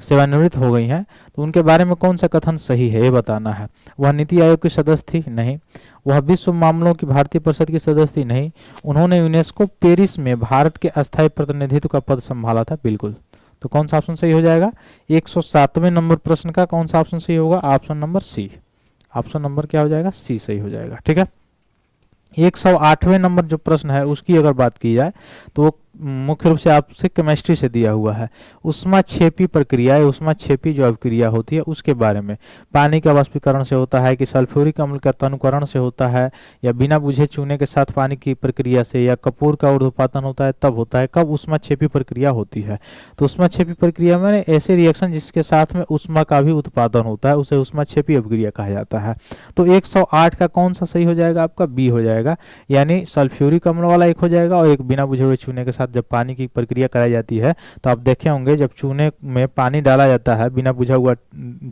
सेवानिवृत्त हो गई हैं। तो उनके बारे में कौन सा कथन सही है ये बताना है। वह नीति आयोग की सदस्य थी? नहीं। वह विश्व मामलों की भारतीय परिषद की सदस्य थी? नहीं। उन्होंने यूनेस्को पेरिस में भारत के अस्थायी प्रतिनिधित्व का पद संभाला था? बिल्कुल। तो कौन सा ऑप्शन सही हो जाएगा? 107वें नंबर प्रश्न का कौन सा ऑप्शन सही होगा? Option number C. Option number क्या हो जाएगा? सी सही हो जाएगा। ठीक है, 108वें नंबर जो प्रश्न है उसकी अगर बात की जाए तो मुख्य रूप से आपसे केमिस्ट्री से दिया हुआ है। उष्माक्षेपी प्रक्रिया, उष्माक्षेपी जो अभिक्रिया होती है उसके बारे में, पानी का वाष्पीकरण से होता है कि सल्फ्यूरिक अम्ल का तनुकरण से होता है, या बिना बुझे चूने के साथ पानी की प्रक्रिया से, या कपूर का ऊर्ध्वपातन होता है तब होता है। कब उष्माक्षेपी प्रक्रिया होती है? तो उष्माक्षेपी प्रक्रिया में ऐसे रिएक्शन जिसके साथ में उष्मा का भी उत्पादन होता है उसे उष्माक्षेपी अभिक्रिया कहा जाता है। तो 108 का कौन सा सही हो जाएगा? आपका बी हो जाएगा, यानी सल्फ्यूरिक अम्ल वाला एक हो जाएगा, और एक बिना बुझे हुए चूने के साथ जब पानी की प्रक्रिया कराई जाती है तो आप देखे होंगे जब चूने में पानी डाला जाता है बिना बुझा हुआ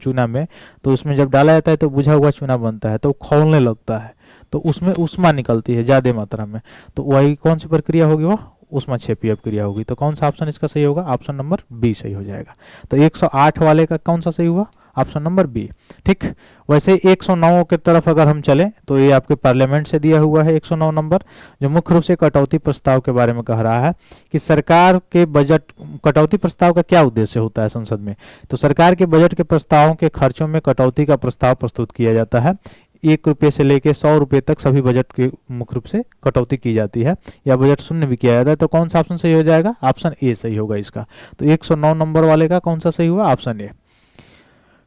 चूना में, तो उसमें जब डाला जाता है तो बुझा हुआ चूना बनता है, तो खौलने लगता है, तो उसमें उष्मा निकलती है ज्यादा मात्रा में। तो वही कौन सी प्रक्रिया होगी? वो उष्माक्षेपी अभिक्रिया होगी। तो कौन सा ऑप्शन इसका सही होगा? ऑप्शन नंबर बी सही हो जाएगा। तो 108 वाले का कौन सा सही हुआ? Option number B. ठीक, वैसे 109 की तरफ अगर हम चलें तो ये आपके पार्लियामेंट से दिया हुआ है 109 नंबर, जो मुख्य रूप से कटौती प्रस्ताव के बारे में कह रहा है कि सरकार के बजट, कटौती प्रस्ताव का क्या उद्देश्य होता है संसद में? तो सरकार के बजट के प्रस्तावों के खर्चों में कटौती का प्रस्ताव प्रस्तुत किया जाता है। 1 रुपये से लेकर 100 रुपये तक सभी बजट के मुख्य रूप से कटौती की जाती है, या बजट शून्य भी किया जाता है। तो कौन सा ऑप्शन सही हो जाएगा? ऑप्शन ए सही होगा इसका। तो 109 नंबर वाले का कौन सा सही हुआ? Option A.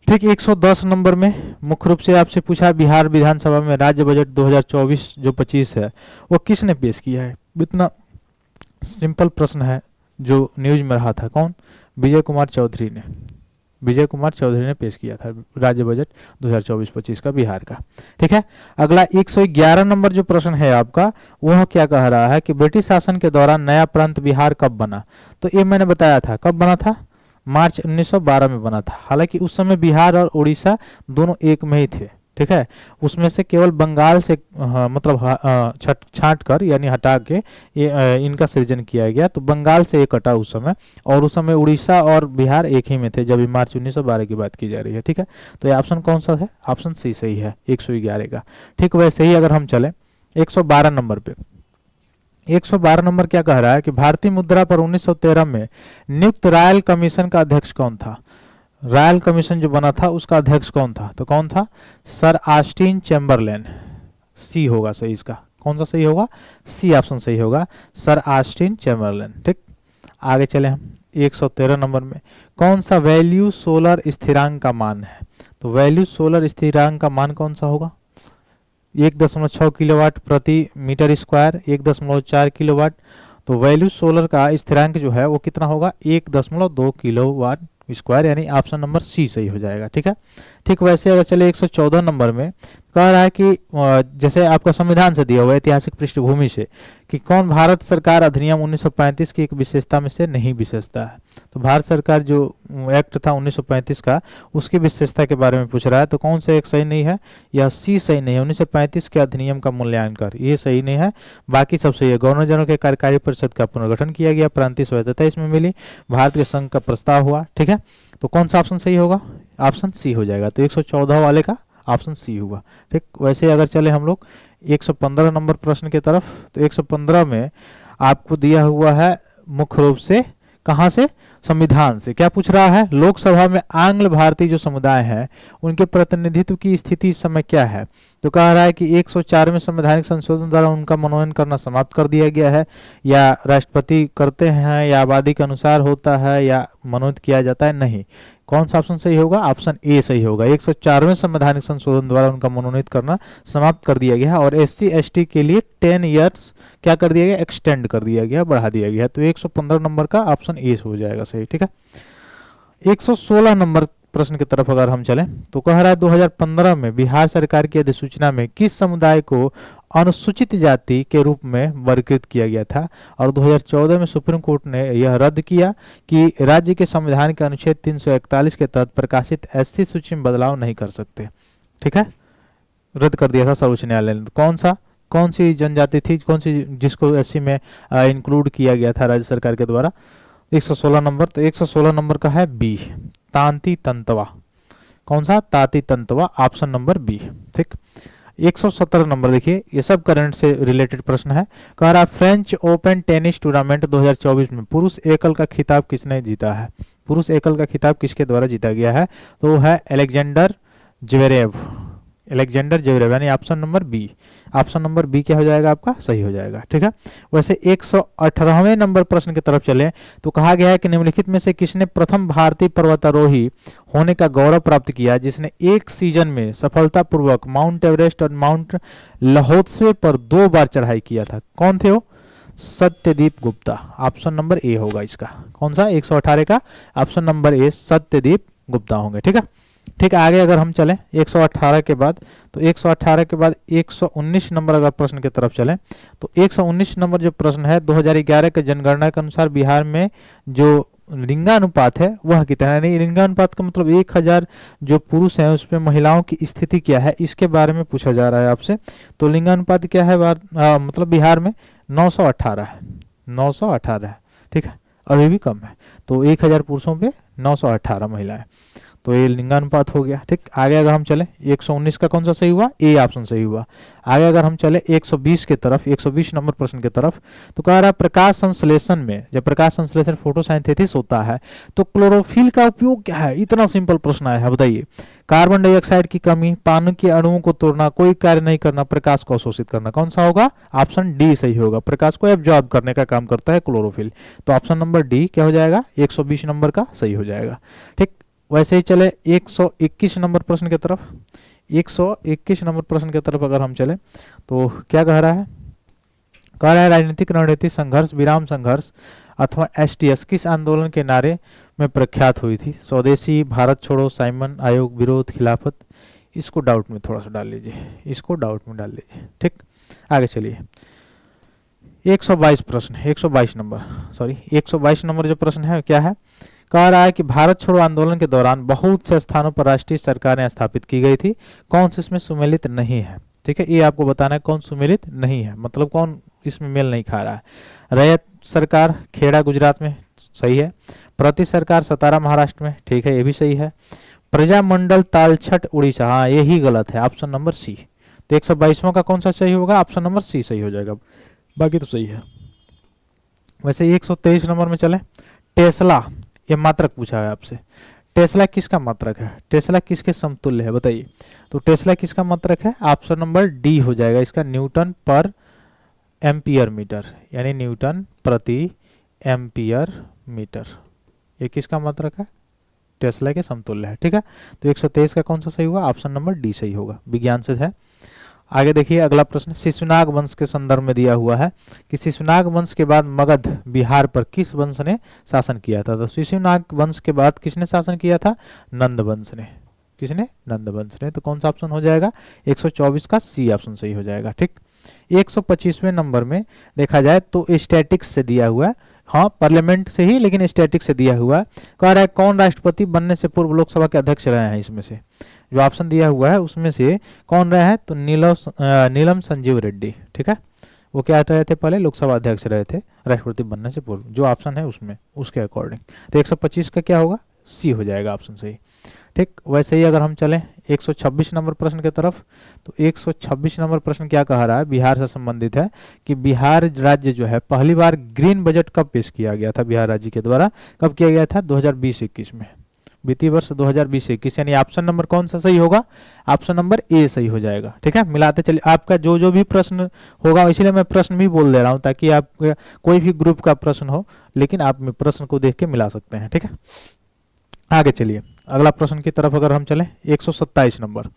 ठीक, 110 नंबर में मुख्य रूप से आपसे पूछा बिहार विधानसभा में राज्य बजट 2024 जो 25 है वो किसने पेश किया है? इतना सिंपल प्रश्न है जो न्यूज में रहा था। कौन? विजय कुमार चौधरी ने, विजय कुमार चौधरी ने पेश किया था राज्य बजट 2024-25 का बिहार का। ठीक है, अगला 111 नंबर जो प्रश्न है आपका वह क्या कह रहा है कि ब्रिटिश शासन के दौरान नया प्रांत बिहार कब बना? तो ये मैंने बताया था, कब बना था? मार्च 1912 में बना था। हालांकि उस समय बिहार और उड़ीसा दोनों एक में ही थे, ठीक है। उसमें से केवल बंगाल से मतलब छांट कर यानी हटा के ये इनका सृजन किया गया। तो बंगाल से ये कटा उस समय, और उस समय उड़ीसा और बिहार एक ही में थे जब मार्च 1912 की बात की जा रही है। ठीक है, तो ये ऑप्शन कौन सा है? ऑप्शन सी सही है 111 का। ठीक, वैसे ही अगर हम चले 112 नंबर पे, 112 नंबर क्या कह रहा है कि भारतीय मुद्रा पर 1913 में नियुक्त रॉयल कमीशन का अध्यक्ष कौन था? रॉयल कमीशन जो बना था उसका अध्यक्ष कौन था? तो कौन था? Sir Austin Chamberlain. सी होगा सही इसका। कौन सा सही होगा? सी ऑप्शन सही होगा, सर ऑस्टिन चैम्बरलेन। ठीक, आगे चले हम 113 नंबर में, कौन सा वैल्यू सोलर स्थिरांक का मान है? तो वैल्यू सोलर स्थिरांक का मान कौन सा होगा? 1.6 किलोवाट प्रति मीटर स्क्वायर, 1.4 किलोवाट। तो वैल्यू सोलर का स्थिरांक जो है वो कितना होगा? 1.2 किलोवाट स्क्वायर, यानी ऑप्शन नंबर सी सही हो जाएगा। ठीक है। ठीक, वैसे अगर चले 114 नंबर में कह रहा है कि जैसे आपका संविधान से दिया हुआ है ऐतिहासिक पृष्ठभूमि से कि कौन भारत सरकार अधिनियम 1935 की एक विशेषता में से नहीं विशेषता है? तो भारत सरकार जो एक्ट था 1935 का, उसकी विशेषता के बारे में पूछ रहा है। तो कौन सा एक सही नहीं है? यह सी सही नहीं है, 1935 के अधिनियम का मूल्यांकन कर, ये सही नहीं है। बाकी सब सही है। गवर्नर जनरल के कार्यकारी परिषद का पुनर्गठन किया गया, प्रांतीय स्वायत्तता इसमें मिली, भारत के संघ का प्रस्ताव हुआ। ठीक है, तो कौन सा ऑप्शन सही होगा? ऑप्शन सी हो जाएगा। तो 114 वाले का ऑप्शन सी हुआ। ठीक, वैसे अगर चले हम लोग 115 नंबर प्रश्न की तरफ, तो 115 में आपको दिया हुआ है मुख्य रूप से कहां से? संविधान से। क्या पूछ रहा है? लोकसभा में आंग्ल भारतीय जो समुदाय है उनके प्रतिनिधित्व की स्थिति इस समय क्या है? तो कह रहा है कि 104वें संवैधानिक संशोधन द्वारा उनका मनोनयन करना समाप्त कर दिया गया है, या राष्ट्रपति करते हैं, या आबादी के अनुसार होता है, या मनोनीत किया जाता है? नहीं। कौन सा ऑप्शन सही होगा? ऑप्शन ए सही होगा। 104वें संवैधानिक संशोधन द्वारा उनका मनोनीत करना समाप्त कर दिया गया है, और SC ST के लिए 10 ईयर्स क्या कर दिया गया? एक्सटेंड कर दिया गया, बढ़ा दिया गया। तो 115 नंबर का ऑप्शन ए हो जाएगा सही। ठीक है, 116 नंबर प्रश्न की तरफ अगर हम चलें तो कह रहा है 2015 में बिहार सरकार की अधिसूचना में किस समुदाय को अनुसूचित जाति के रूप में वर्गीकृत किया गया था? और 2014 में सुप्रीम कोर्ट ने यह रद्द किया कि राज्य के संविधान के अनुच्छेद 341 के तहत प्रकाशित SC सूची में बदलाव नहीं कर सकते। ठीक है, रद्द कर दिया था सर्वोच्च न्यायालय ने। कौन सी जनजाति थी, कौन सी जिसको SC में इंक्लूड किया गया था राज्य सरकार के द्वारा? 116 नंबर। तो 116 नंबर का है बी, तांती तंतवा। कौन सा? Tanti Tantwa, option number B. ठीक, 117 नंबर देखिए, ये सब करंट से रिलेटेड प्रश्न है। कह रहा फ्रेंच ओपन टेनिस टूर्नामेंट 2024 में पुरुष एकल का खिताब किसने जीता है? पुरुष एकल का खिताब किसके द्वारा जीता गया है? तो वो है अलेक्जेंडर ज्वेरेव। अलेक्जेंडर ज्वेरेव, यानी option number B. Option number B क्या हो जाएगा आपका? सही हो जाएगा। ठीक है, वैसे 118वें नंबर प्रश्न की तरफ चले तो कहा गया है कि निम्नलिखित में से किसने प्रथम भारतीय पर्वतारोही होने का गौरव प्राप्त किया जिसने एक सीजन में सफलतापूर्वक माउंट एवरेस्ट और माउंट लहोत्से पर 2 बार चढ़ाई किया था? कौन थे वो? सत्यदीप गुप्ता। ऑप्शन नंबर ए होगा इसका। कौन सा? 118 का ऑप्शन नंबर ए सत्यदीप गुप्ता होंगे। ठीक है, ठीक, आगे अगर हम चलें 118 के बाद, तो 118 के बाद 119 नंबर अगर प्रश्न की तरफ चलें तो 119 नंबर जो प्रश्न है 2011 के जनगणना के अनुसार बिहार में जो लिंगानुपात है वह कितना है? नहीं, लिंगानुपात का मतलब 1000 जो पुरुष हैं उसमें महिलाओं की स्थिति क्या है, इसके बारे में पूछा जा रहा है आपसे। तो लिंगानुपात क्या है मतलब बिहार में 918 है, 918 है। ठीक है, अभी भी कम है। तो 1000 पुरुषों पे 918 महिलाएं, तो ये लिंगानुपात हो गया। ठीक, आगे अगर हम चले 119 का कौन सा सही हुआ? ए ऑप्शन सही हुआ। आगे अगर हम चले 120 के तरफ, 120 नंबर प्रश्न की तरफ, तो कह रहा है प्रकाश संश्लेषण में, जब प्रकाश संश्लेषण फोटोसिंथेसिस होता है तो क्लोरोफिल का उपयोग क्या है? इतना सिंपल प्रश्न आया है, बताइए। कार्बन डाइऑक्साइड की कमी, पानी के अणुओं को तोड़ना, कोई कार्य नहीं करना, प्रकाश को अवशोषित करना। कौन सा होगा? ऑप्शन डी सही होगा। प्रकाश को एब्जॉर्ब करने का काम करता है क्लोरोफिल। तो ऑप्शन नंबर डी क्या हो जाएगा? 120 नंबर का सही हो जाएगा। ठीक, वैसे ही चले 121 नंबर प्रश्न की तरफ। 121 नंबर प्रश्न की तरफ अगर हम चले तो क्या कह रहा है? कह रहा है राजनीतिक रणनीति संघर्ष विराम संघर्ष अथवा STS किस आंदोलन के नारे में प्रख्यात हुई थी? स्वदेशी, भारत छोड़ो, साइमन आयोग, विरोध, खिलाफत। इसको डाउट में थोड़ा सा डाल लीजिए, इसको डाउट में डाल लीजिए। ठीक, आगे चलिए 122 प्रश्न, 122 नंबर, सॉरी 122 नंबर जो प्रश्न है क्या है? कह रहा है कि भारत छोड़ो आंदोलन के दौरान बहुत से स्थानों पर राष्ट्रीय सरकारें स्थापित की गई थी, कौन सा इसमें सुमेलित नहीं है। ठीक है, ये आपको बताना है कौन सुमेलित नहीं है, मतलब कौन इसमें मेल नहीं खा रहा है। रैयत सरकार खेड़ा गुजरात में, सही है। प्रति सरकार सतारा महाराष्ट्र में, ठीक है, ये भी सही है। प्रजामंडल तालछट उड़ीसा, हाँ यही गलत है, ऑप्शन नंबर सी। तो 122वां का कौन सा सही होगा, ऑप्शन नंबर सी सही हो जाएगा, बाकी तो सही है। वैसे 123 नंबर में चले, टेस्ला, ये मात्रक पूछा है आपसे, टेस्ला किसका मात्रक है, टेस्ला किसके समतुल्य है बताइए। तो टेस्ला किसका मात्रक है, ऑप्शन नंबर डी हो जाएगा इसका, न्यूटन पर एम्पियर मीटर, यानी न्यूटन प्रति एम्पियर मीटर, ये किसका मात्रक है, टेस्ला के समतुल्य है। ठीक है, तो 123 का कौन सा सही होगा, ऑप्शन नंबर डी सही होगा, विज्ञान से है। आगे देखिए अगला प्रश्न शिशुनाग वंश के संदर्भ में दिया हुआ है कि शिशुनाग वंश के बाद मगध बिहार पर किस वंश ने शासन किया था। तो शिशुनाग वंश के बाद किसने शासन किया था, नंद वंश ने, किसने, नंद वंश ने। तो कौन सा ऑप्शन हो जाएगा, 124 का सी ऑप्शन सही हो जाएगा। ठीक, 125वें नंबर में देखा जाए तो स्टैटिक्स से दिया हुआ है, हाँ पार्लियामेंट से ही लेकिन स्टैटिक्स से दिया हुआ है। कह रहा है कौन राष्ट्रपति बनने से पूर्व लोकसभा के अध्यक्ष रहे हैं, इसमें से जो ऑप्शन दिया हुआ है उसमें से कौन रहे हैं, तो नीलम संजीव रेड्डी। ठीक है, वो क्या रहे थे, पहले लोकसभा अध्यक्ष रहे थे राष्ट्रपति बनने से पूर्व, जो ऑप्शन है उसमें उसके अकॉर्डिंग। तो 125 का क्या होगा, सी हो जाएगा ऑप्शन सही। ठीक, वैसे ही अगर हम चलें 126 नंबर प्रश्न की तरफ, तो 126 नंबर प्रश्न क्या कह रहा है, बिहार से संबंधित है कि बिहार राज्य जो है पहली बार ग्रीन बजट कब पेश किया गया था, बिहार राज्य के द्वारा कब किया गया था, 2020-21 में, वित्तीय वर्ष 2020-21, यानी ऑप्शन नंबर कौन सा सही होगा, ऑप्शन नंबर ए सही हो जाएगा। ठीक है, मिलाते चलिए, आपका जो जो भी प्रश्न होगा, इसलिए मैं प्रश्न भी बोल दे रहा हूं ताकि आप कोई भी ग्रुप का प्रश्न हो लेकिन आप प्रश्न को देख के मिला सकते हैं। ठीक है, आगे चलिए अगला प्रश्न की तरफ अगर हम चलें 127 नंबर,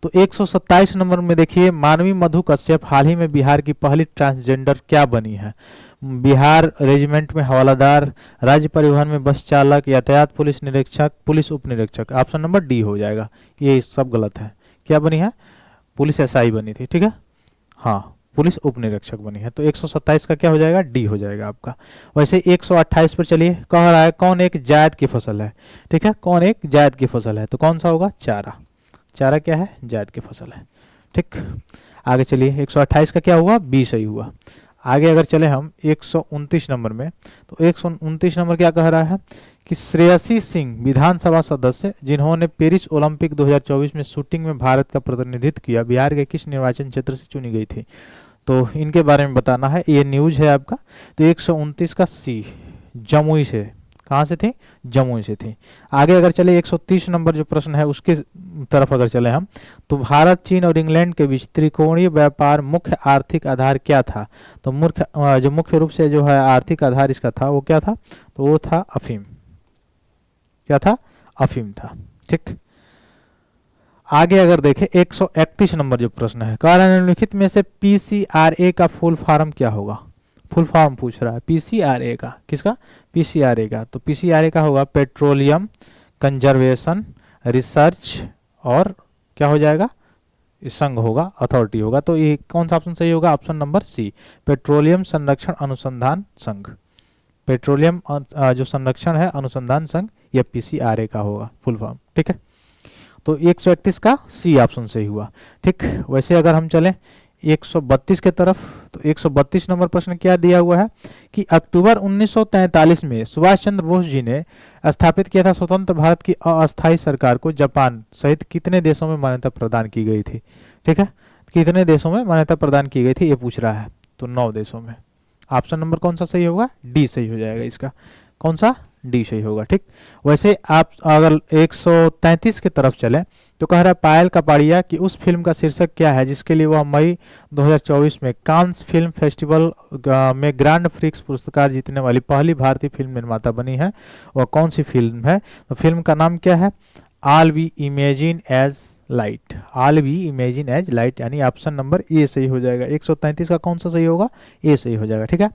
तो 127 नंबर में देखिए मानवी मधु कश्यप हाल ही में बिहार की पहली ट्रांसजेंडर क्या बनी है। बिहार रेजिमेंट में हवालादार, राज्य परिवहन में बस चालक, यातायात पुलिस निरीक्षक, पुलिस उप निरीक्षक, ऑप्शन नंबर डी हो जाएगा। ये सब गलत है, क्या बनी है, पुलिस एसआई बनी थी। ठीक है, हाँ पुलिस उप निरीक्षक बनी है। तो 127 का क्या हो जाएगा, डी हो जाएगा आपका। वैसे 128 पर चलिए, कह रहा है कौन एक जायद की फसल है। ठीक है, कौन एक जायद की फसल है, तो कौन सा होगा, चारा, चारा क्या है, जायद की फसल है। ठीक, आगे चलिए 128 का क्या हुआ, बी सही हुआ। आगे अगर चले हम 129 नंबर में, तो 129 नंबर क्या कह रहा है कि श्रेयसी सिंह विधानसभा सदस्य जिन्होंने पेरिस ओलंपिक 2024 में शूटिंग में भारत का प्रतिनिधित्व किया, बिहार के किस निर्वाचन क्षेत्र से चुनी गई थी। तो इनके बारे में बताना है, ये न्यूज है आपका। तो 129 का सी, जमुई से, कहाँ से थी, जमुई से थी। आगे अगर चले 130 नंबर जो प्रश्न है उसके तरफ अगर चले हम, तो भारत, चीन और इंग्लैंड के बीच त्रिकोणीय व्यापार मुख्य आर्थिक आधार क्या था। तो मुख्य रूप से जो है आर्थिक आधार इसका था वो क्या था, तो वो था अफीम, क्या था, अफीम था। ठीक, आगे अगर देखें 131 नंबर जो प्रश्न है, निम्नलिखित में से पीसीआरए का फुल फॉर्म क्या होगा, फुल फॉर्म पूछ रहा है पीसीआरए का, किसका, पीसीआरए का। तो पीसीआरए का होगा पेट्रोलियम कंजर्वेशन रिसर्च और क्या हो जाएगा, संघ होगा, अथॉरिटी होगा। तो ये कौन सा ऑप्शन सही होगा, ऑप्शन नंबर सी, पेट्रोलियम संरक्षण अनुसंधान संघ, पेट्रोलियम जो संरक्षण है अनुसंधान संघ, यह पीसीआरए का होगा फुल फॉर्म। ठीक है, तो 131 का सी ऑप्शन सही हुआ। ठीक, वैसे अगर हम चलें 132 के तरफ, तो 132 नंबर प्रश्न क्या दिया हुआ है कि अक्टूबर 1943 में सुभाष चंद्र बोस जी ने स्थापित किया था स्वतंत्र भारत की अस्थायी सरकार को जापान सहित कितने देशों में मान्यता प्रदान की गई थी। ठीक है, कितने देशों में मान्यता प्रदान की गई थी ये पूछ रहा है, तो 9 देशों में। ऑप्शन नंबर कौन सा सही होगा, डी सही हो जाएगा इसका, कौन सा, डी सही होगा। ठीक, वैसे आप अगर 133 की तरफ चले तो कह रहा है पायल कपाड़िया की उस फिल्म का शीर्षक क्या है जिसके लिए वह मई 2024 में कांस फिल्म फेस्टिवल में ग्रैंड प्रिक्स पुरस्कार जीतने वाली पहली भारतीय फिल्म निर्माता बनी है, वह कौन सी फिल्म है। तो फिल्म का नाम क्या है, All We Imagine as Light, All We Imagine as Light, यानी ऑप्शन नंबर ए सही हो जाएगा। 133 का कौन सा सही होगा, ए सही हो जाएगा। ठीक है,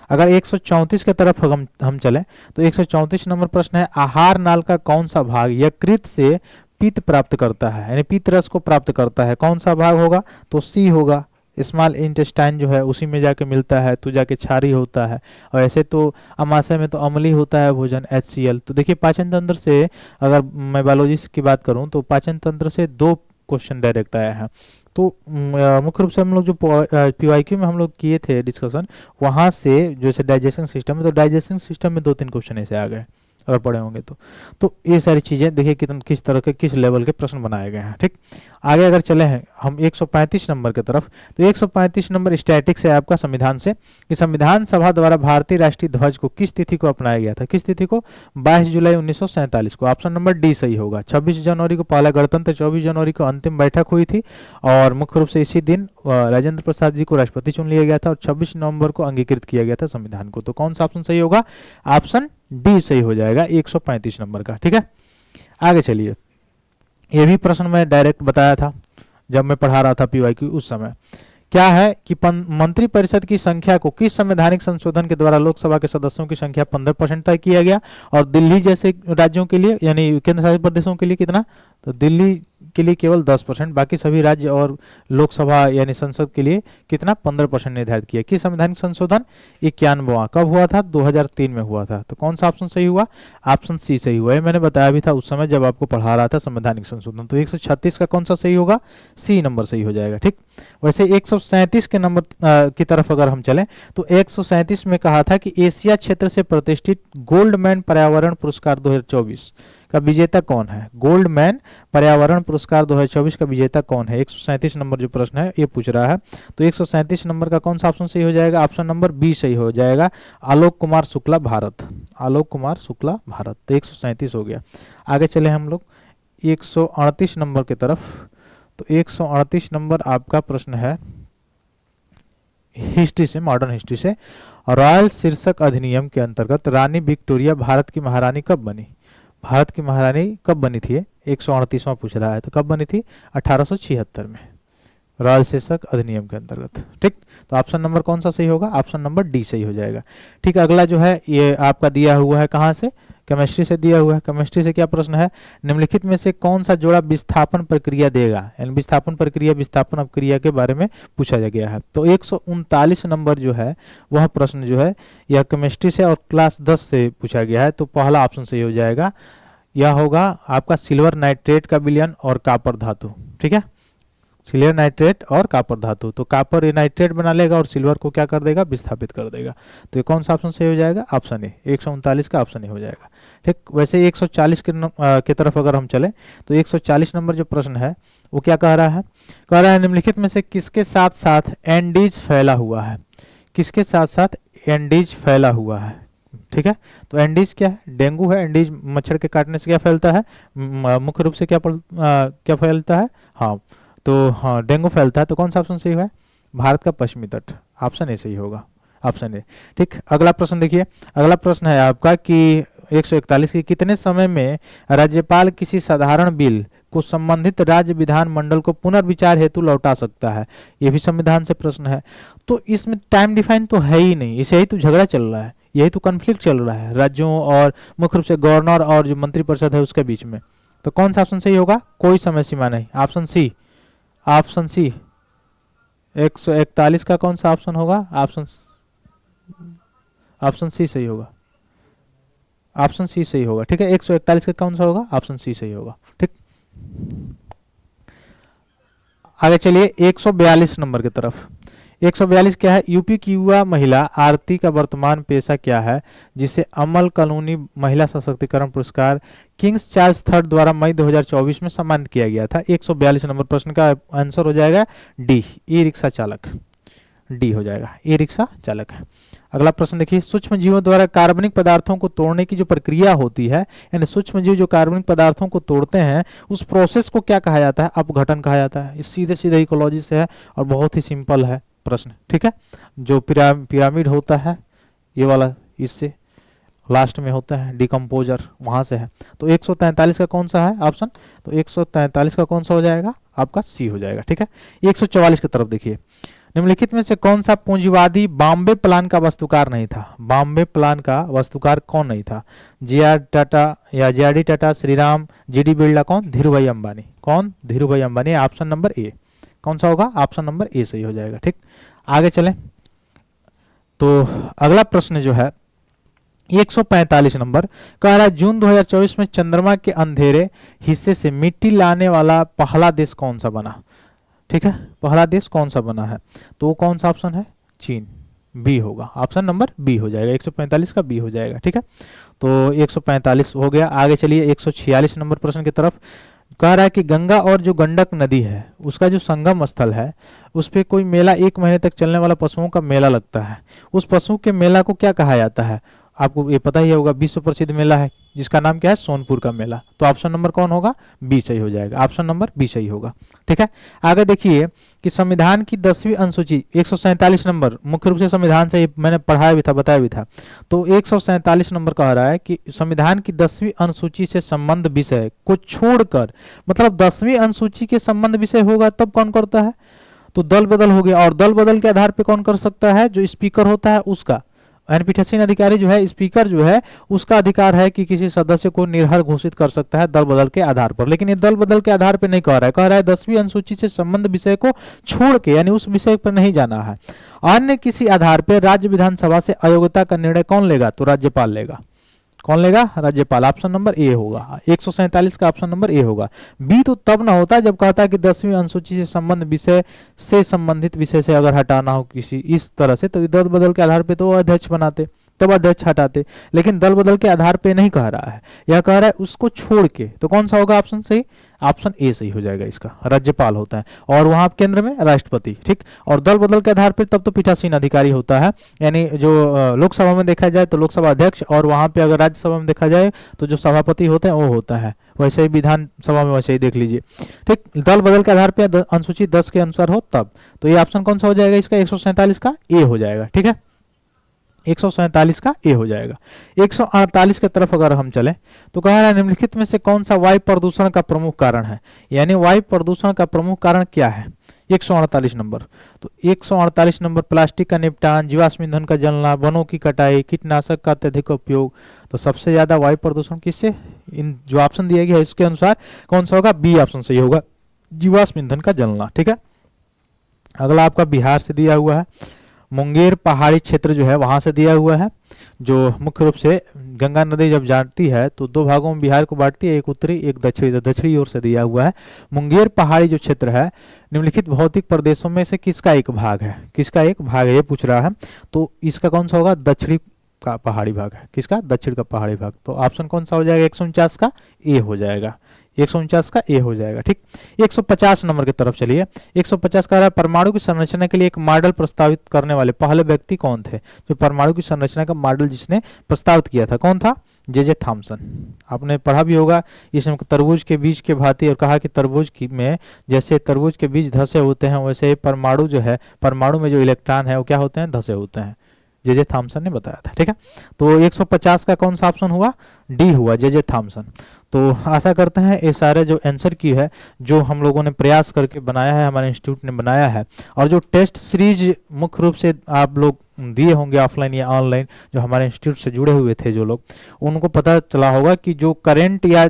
अगर 134 की तरफ हम चलें तो 134 नंबर प्रश्न है आहार नाल का कौन सा भाग यकृत से पित्त प्राप्त करता है, यानी पित्त रस को प्राप्त करता है, कौन सा भाग होगा, तो सी होगा, स्मॉल इंटेस्टाइन जो है उसी में जाके मिलता है तो जाके क्षारीय होता है, और ऐसे तो अमाशय में तो अम्लीय होता है भोजन HCl। तो देखिए पाचन तंत्र से अगर मैं बायोलॉजी की बात करूं तो पाचन तंत्र से 2 क्वेश्चन डायरेक्ट आया है। तो मुख्य रूप से हम लोग जो PYQ में हम लोग किए थे डिस्कशन, वहां से जैसे डाइजेस्टिंग सिस्टम है तो डाइजेस्टिंग सिस्टम में 2-3 क्वेश्चन ऐसे आ गए अगर पढ़े होंगे तो ये सारी चीजें देखिए किस तरह के किस लेवल के प्रश्न बनाए गए हैं। ठीक, आगे अगर चले हैं हम 135 नंबर की तरफ, तो 135 नंबर स्टैटिक्स है आपका संविधान से, कि संविधान सभा द्वारा भारतीय राष्ट्रीय ध्वज को किस तिथि को अपनाया गया था। किस तिथि को? 22 जुलाई 1947 को। ऑप्शन नंबर डी सही होगा। 26 जनवरी को पहला गणतंत्र, 24 जनवरी को अंतिम बैठक हुई थी और मुख्य रूप से इसी दिन राजेंद्र प्रसाद जी को राष्ट्रपति चुन लिया गया था और 26 नवंबर को अंगीकृत किया गया था संविधान को। तो कौन सा ऑप्शन सही होगा? ऑप्शन डी सही हो जाएगा 135 नंबर का। ठीक है, आगे चलिए। ये भी प्रश्न मैं डायरेक्ट बताया था जब मैं पढ़ा रहा था PYQ उस समय। क्या है कि मंत्री परिषद की संख्या को किस संवैधानिक संशोधन के द्वारा लोकसभा के सदस्यों की संख्या 15% तय किया गया, और दिल्ली जैसे राज्यों के लिए यानी केंद्र शासित प्रदेशों के लिए कितना? तो दिल्ली के लिए केवल 10%, बाकी सभी राज्य और लोकसभा यानी संसद के लिए कितना? 15% निर्धारित किया। किस संवैधानिक संशोधन? 91वां। कब हुआ था? 2003 में हुआ था। तो कौन सा ऑप्शन सही हुआ? ऑप्शन सी सही हुआ। ये मैंने बताया भी था उस समय जब आपको पढ़ा रहा था संवैधानिक संशोधन। तो 136 का कौन सा सही होगा? सी नंबर सही हो जाएगा। ठीक, वैसे 137 के नंबर की तरफ अगर हम चलें तो 137 में कहा था कि एशिया क्षेत्र से प्रतिष्ठित गोल्डमैन पर्यावरण पुरस्कार 2024 का विजेता कौन है? गोल्डमैन पर्यावरण पुरस्कार 2024 का विजेता कौन है? 137 नंबर जो प्रश्न है ये पूछ रहा है। तो 137 नंबर का कौन सा ऑप्शन सही हो जाएगा? ऑप्शन नंबर बी सही हो जाएगा, आलोक कुमार शुक्ला भारत। आलोक कुमार शुक्ला भारत। तो 137 हो गया। आगे चले हम लोग 138 नंबर की तरफ। तो 138 नंबर आपका प्रश्न है हिस्ट्री से, मॉडर्न हिस्ट्री से। रॉयल शीर्षक अधिनियम के अंतर्गत रानी विक्टोरिया भारत की महारानी कब बनी? भारत की महारानी कब बनी थी? 138वां पूछ रहा है। तो कब बनी थी? 1876 में, रॉयल शीर्षक अधिनियम के अंतर्गत। ठीक, तो ऑप्शन नंबर कौन सा सही होगा? ऑप्शन नंबर डी सही हो जाएगा। ठीक, अगला जो है ये आपका दिया हुआ है, कहाँ से? केमिस्ट्री से दिया हुआ है। केमिस्ट्री से क्या प्रश्न है? निम्नलिखित में से कौन सा जोड़ा विस्थापन प्रक्रिया देगा? यानी विस्थापन प्रक्रिया, विस्थापन अपक्रिया के बारे में पूछा गया है। तो 139 नंबर जो है वह प्रश्न जो है यह केमिस्ट्री से और क्लास 10 से पूछा गया है। तो पहला ऑप्शन सही हो जाएगा, यह होगा आपका सिल्वर नाइट्रेट का विलयन और कॉपर धातु। ठीक है, सिल्वर नाइट्रेट और कॉपर धातु। तो कॉपर नाइट्रेट बना लेगा और सिल्वर को क्या कर देगा? विस्थापित कर देगा। तो ये कौन सा ऑप्शन सही हो जाएगा? ऑप्शन ए, 139 का ऑप्शन ए हो जाएगा। ठीक, वैसे 140 के तरफ अगर हम चले तो 140 नंबर जो प्रश्न है वो क्या कह रहा है? कह रहा है निम्नलिखित में से किसके साथ साथ एंडीज फैला हुआ है? किसके साथ साथ एंडीज फैला हुआ है? ठीक है, तो एंडीज क्या है? डेंगू है। एंडीज मच्छर के काटने से क्या फैलता है? मुख्य रूप से क्या फैलता है? हाँ, तो हाँ डेंगू फैलता है। तो कौन सा ऑप्शन सही है? भारत का पश्चिमी तट, ऑप्शन ए सही होगा, ऑप्शन ए। ठीक, अगला प्रश्न देखिए। अगला प्रश्न है आपका कि 141 की कितने समय में राज्यपाल किसी साधारण बिल को संबंधित राज्य विधान मंडल को पुनर्विचार हेतु लौटा सकता है? ये भी संविधान से प्रश्न है। तो इसमें टाइम डिफाइन तो है ही नहीं, इसे ही तो झगड़ा चल रहा है, यही तो कन्फ्लिक्ट चल रहा है राज्यों और मुख्य रूप से गवर्नर और जो मंत्रिपरिषद है उसके बीच में। तो कौन सा ऑप्शन सही होगा? कोई समय सीमा नहीं, ऑप्शन सी। ऑप्शन सी 141 का कौन सा ऑप्शन होगा? ऑप्शन सी सही होगा, ऑप्शन सी सही होगा। ठीक है, 141 का कौन सा होगा? ऑप्शन सी सही होगा। ठीक, आगे चलिए 142 नंबर की तरफ। 142 क्या है? यूपी की युवा महिला आरती का वर्तमान पेशा क्या है, जिसे अमल कानूनी महिला सशक्तिकरण पुरस्कार किंग्स चार्ल्स III द्वारा मई 2024 में सम्मानित किया गया था? 142 नंबर प्रश्न का आंसर हो जाएगा डी, ई रिक्शा चालक। डी हो जाएगा, ई रिक्शा चालक है। अगला प्रश्न देखिए, सूक्ष्म जीवों द्वारा कार्बनिक पदार्थों को तोड़ने की जो प्रक्रिया होती है, यानी सूक्ष्म जीव जो कार्बनिक पदार्थों को तोड़ते हैं उस प्रोसेस को क्या कहा जाता है? अपघटन कहा जाता है। सीधे सीधे इकोलॉजी से है और बहुत ही सिंपल है प्रश्न। ठीक है, जो पिरामिड होता है ये वाला, इससे लास्ट में होता है डिकम्पोजर, वहां से है। तो 143 का कौन सा है ऑप्शन? तो 143 का कौन सा हो जाएगा? आपका सी हो जाएगा। ठीक है, 144 की तरफ देखिए। निम्नलिखित में से कौन सा पूंजीवादी बॉम्बे प्लान का वास्तुकार नहीं था? बॉम्बे प्लान का वास्तुकार कौन नहीं था? जे.आर. टाटा या जे.आर.डी. टाटा, श्रीराम, जी.डी. बिरला, कौन? धीरूभाई अंबानी। कौन? धीरूभाई अंबानी, ऑप्शन नंबर ए। कौन सा होगा, ऑप्शन नंबर ए सही हो जाएगा। ठीक, आगे चलें तो अगला प्रश्न जो है 145 नंबर कह रहा है जून 2024 में चंद्रमा के अंधेरे हिस्से से मिट्टी लाने वाला पहला देश कौन सा बना। ठीक है, पहला देश कौन सा बना है, तो वो कौन सा ऑप्शन है, चीन, बी होगा, ऑप्शन नंबर बी हो जाएगा, 145 का बी हो जाएगा। ठीक है, तो 145 हो गया। आगे चलिए 146 नंबर प्रश्न की तरफ। कह रहा है कि गंगा और जो गंडक नदी है उसका जो संगम स्थल है उस पे कोई मेला 1 महीने तक चलने वाला पशुओं का मेला लगता है, उस पशु के मेला को क्या कहा जाता है, आपको ये पता ही होगा, विश्व प्रसिद्ध मेला है जिसका नाम क्या है, सोनपुर का मेला। तो ऑप्शन नंबर कौन होगा, बी सही हो जाएगा, ऑप्शन नंबर बी सही होगा। ठीक है, आगे देखिए कि संविधान की 10वीं अनुसूची 147 नंबर, मुख्य रूप से संविधान से मैंने पढ़ाया भी था, बताया भी था। तो 147 नंबर कह रहा है कि संविधान की 10वीं अनुसूची से संबंध विषय को छोड़कर, मतलब 10वीं अनुसूची के संबंध विषय होगा तब कौन करता है, तो दल बदल हो गया। और दल बदल के आधार पर कौन कर सकता है, जो स्पीकर होता है उसका, यानी पीठासीन अधिकारी जो है, स्पीकर जो है उसका अधिकार है कि किसी सदस्य को निर्भर घोषित कर सकता है दल बदल के आधार पर। लेकिन ये दल बदल के आधार पर नहीं कह रहा है, कह रहा है 10वीं अनुसूची से संबंध विषय को छोड़ के, यानी उस विषय पर नहीं जाना है। अन्य किसी आधार पर राज्य विधानसभा से अयोग्यता का निर्णय कौन लेगा, तो राज्यपाल लेगा। कौन लेगा, राज्यपाल, ऑप्शन नंबर ए होगा, 147 का ऑप्शन नंबर ए होगा। बी तो तब ना होता जब कहता है कि 10वीं अनुसूची से संबंध विषय से संबंधित विषय से अगर हटाना हो किसी इस तरह से, तो दल बदल के आधार पे तो अध्यक्ष बनाते, तब अध्यक्ष हटाते। लेकिन दल बदल के आधार पे नहीं कह रहा है, यह कह रहा है उसको छोड़ के, तो कौन सा होगा ऑप्शन सही, ऑप्शन ए सही हो जाएगा इसका, राज्यपाल होता है और वहां केंद्र में राष्ट्रपति। ठीक, और दल बदल के आधार पर तब तो पीठासीन अधिकारी होता है, यानी जो लोकसभा में देखा जाए तो लोकसभा अध्यक्ष, और वहां पे अगर राज्यसभा में देखा जाए तो जो सभापति होते हैं वो होता है, वैसे ही विधानसभा में वैसे ही देख लीजिए। ठीक, दल बदल के आधार पर अनुसूची 10 के अनुसार हो तब, तो ये ऑप्शन कौन सा हो जाएगा इसका, 147 का ए हो जाएगा। ठीक है, 147 का ए हो जाएगा। 148 की तरफ अगर हम चलें तो कह रहा है निम्नलिखित में से कौन सा वायु प्रदूषण का प्रमुख कारण है, यानी वायु प्रदूषण का प्रमुख कारण क्या है, 148 नंबर। तो 148 नंबर प्लास्टिक का निपटान, जीवाश्म ईंधन का जलना, वनों की कटाई, कीटनाशक का अत्यधिक उपयोग। तो सबसे ज्यादा वायु प्रदूषण किससे, इन जो ऑप्शन दिया गया है इसके अनुसार कौन सा होगा, बी ऑप्शन सही होगा, जीवाश्म ईंधन का जलना। ठीक है, अगला आपका बिहार से दिया हुआ है, मुंगेर पहाड़ी क्षेत्र जो है वहां से दिया हुआ है, जो मुख्य रूप से गंगा नदी जब जाती है तो 2 भागों में बिहार को बांटती है, एक उत्तरी एक दक्षिणी, दक्षिणी ओर से दिया हुआ है। मुंगेर पहाड़ी जो क्षेत्र है निम्नलिखित भौतिक प्रदेशों में से किसका एक भाग है, किसका एक भाग है ये पूछ रहा है, तो इसका कौन सा होगा, दक्षिणी का पहाड़ी भाग है, किसका, दक्षिण का पहाड़ी भाग। तो ऑप्शन कौन सा हो जाएगा, 149 का ए हो जाएगा, 149 का ए हो जाएगा। ठीक, 150 नंबर की तरफ चलिए। 150 का परमाणु की संरचना के लिए एक मॉडल प्रस्तावित करने वाले पहले व्यक्ति कौन थे, जो परमाणु की संरचना का मॉडल जिसने प्रस्तावित किया था, कौन था, जे थॉमसन। आपने पढ़ा भी होगा, इसमें तरबूज के बीज के भांति, और कहा कि तरबूज में जैसे तरबूज के बीज धसे होते हैं वैसे परमाणु जो है, परमाणु में जो इलेक्ट्रॉन है वो क्या होते हैं, धसे होते हैं, जे थॉमसन ने बताया था। ठीक है, तो 150 का कौन सा ऑप्शन हुआ, डी हुआ, जे थॉमसन। तो आशा करते हैं ये सारे जो आंसर की है जो हम लोगों ने प्रयास करके बनाया है, हमारे इंस्टीट्यूट ने बनाया है, और जो टेस्ट सीरीज मुख्य रूप से आप लोग दिए होंगे ऑफलाइन या ऑनलाइन, जो हमारे इंस्टीट्यूट से जुड़े हुए थे जो लोग, उनको पता चला होगा कि जो करंट या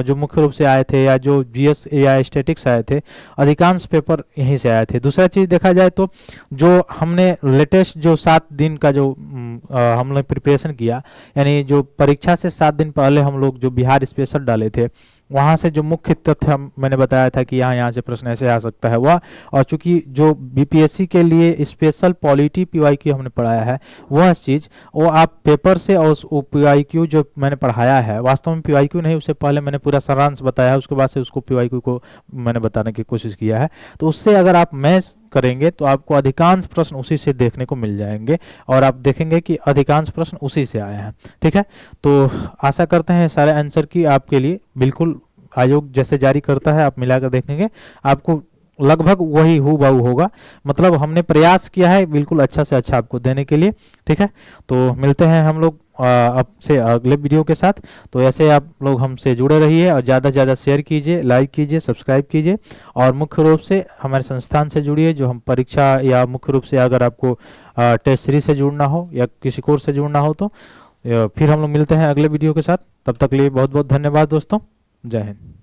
जो मुख्य रूप से आए थे या जो जीएस या स्टैटिक्स आए थे, अधिकांश पेपर यहीं से आए थे। दूसरा चीज़ देखा जाए तो जो हमने लेटेस्ट जो 7 दिन का जो हम लोग प्रिपरेशन किया, यानी जो परीक्षा से 7 दिन पहले हम लोग जो बिहार स्पेशल डाले थे, वहाँ से जो मुख्य तथ्य मैंने बताया था कि यहाँ से प्रश्न ऐसे आ सकता है वह, और चूंकि जो बीपीएससी के लिए स्पेशल पॉलिटी पीवाईक्यू हमने पढ़ाया है वह चीज़ वो आप पेपर से, और पीवाईक्यू जो मैंने पढ़ाया है वास्तव में पीवाईक्यू नहीं, उससे पहले मैंने पूरा सारांश बताया, उसके बाद से उसको पीवाईक्यू को मैंने बताने की कोशिश किया है। तो उससे अगर आप मैथ करेंगे तो आपको अधिकांश प्रश्न उसी से देखने को मिल जाएंगे, और आप देखेंगे कि अधिकांश प्रश्न उसी से आए हैं। ठीक है, तो आशा करते हैं सारे आंसर की आपके लिए बिल्कुल आयोग जैसे जारी करता है आप मिलाकर देखेंगे आपको लगभग वही हूबहू होगा, मतलब हमने प्रयास किया है बिल्कुल अच्छा से अच्छा आपको देने के लिए। ठीक है, तो मिलते हैं हम लोग अब से अगले वीडियो के साथ। तो ऐसे आप लोग हमसे जुड़े रहिए और ज़्यादा से ज़्यादा शेयर कीजिए, लाइक कीजिए, सब्सक्राइब कीजिए, और मुख्य रूप से हमारे संस्थान से जुड़िए। जो हम परीक्षा या मुख्य रूप से अगर आपको टेस्ट सीरीज से जुड़ना हो या किसी कोर्स से जुड़ना हो तो फिर हम लोग मिलते हैं अगले वीडियो के साथ। तब तक लिए बहुत बहुत धन्यवाद दोस्तों, जय हिंद।